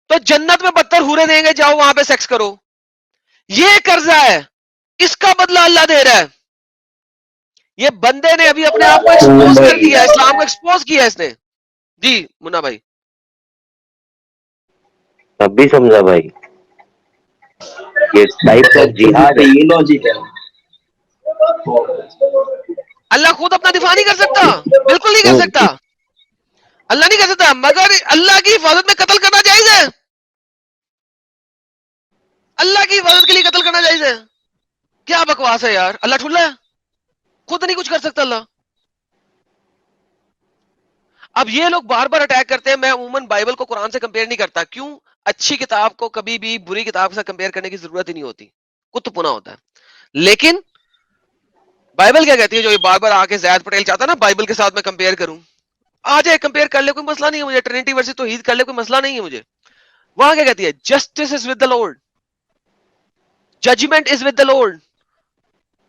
तो जन्नत में 72 हूरे देंगे, जाओ वहां पे सेक्स करो। ये कर्जा है, इसका बदला अल्लाह दे रहा है। ये बंदे ने अभी अपने आप को एक्सपोज कर दिया, इस्लाम को एक्सपोज किया इसने। जी मुन्ना भाई। अब भी समझा भाई, ये टाइप ऑफ जिहाद है, ये लॉजिक है। अल्लाह खुद अपना दिफा नहीं कर सकता, बिल्कुल नहीं कर सकता, अल्लाह नहीं कर सकता, मगर अल्लाह की हिफाजत में कत्ल करना जायज है। अल्लाह की हिफाजत के लिए कत्ल करना जायज है। क्या बकवास है यार, अल्लाह ठुल्ला है, खुद नहीं कुछ कर सकता अल्लाह। अब ये लोग बार बार अटैक करते हैं। मैं अमूमन बाइबल को कुरान से कंपेयर नहीं करता। क्यों? अच्छी किताब को कभी भी बुरी किताब से कंपेयर करने की जरूरत ही नहीं होती, कुतपुना होता है। लेकिन बाइबल क्या कहती है? जो ये बार बार आके जैद पटेल चाहता है ना बाइबल के साथ मैं कंपेयर करूं, आ जाए कंपेयर कर ले, कोई मसला नहीं है मुझे। ट्रिनिटी वर्सेस तौहीद कर ले, कोई मसला नहीं है मुझे। वहां क्या कहती है? Justice is with the lord, judgment is with the lord.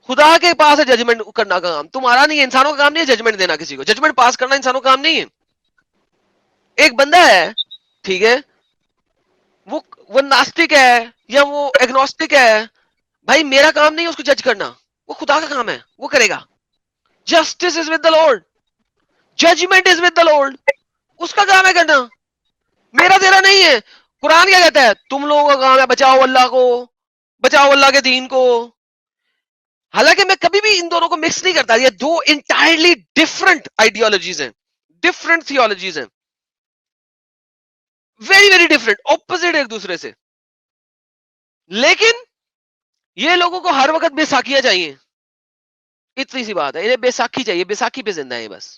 खुदा के पास है जजमेंट करना का काम, तुम्हारा नहीं है। इंसानों का काम नहीं है जजमेंट देना किसी को, जजमेंट पास करना इंसानों का काम नहीं है। एक बंदा है, ठीक है, वो नास्तिक है या वो एग्नोस्टिक है, भाई मेरा काम नहीं है उसको जज करना, वो खुदा का काम है, वो करेगा। Justice is with the lord, judgment is with the lord, उसका काम है करना, मेरा तेरा नहीं है। कुरान क्या कहता है? तुम लोगों का काम है बचाओ अल्लाह को, बचाओ अल्लाह के दीन को। हालांकि मैं कभी भी इन दोनों को मिक्स नहीं करता, ये दो इंटायरली डिफरेंट आइडियोलॉजीज हैं, डिफरेंट थियोलॉजीज हैं, वेरी वेरी डिफरेंट, ऑपोजिट एक दूसरे से। लेकिन ये लोगों को हर वक्त बैसाखियां चाहिए, इतनी सी बात है, इन्हें बैसाखी चाहिए, बैसाखी पे जिंदा है बस।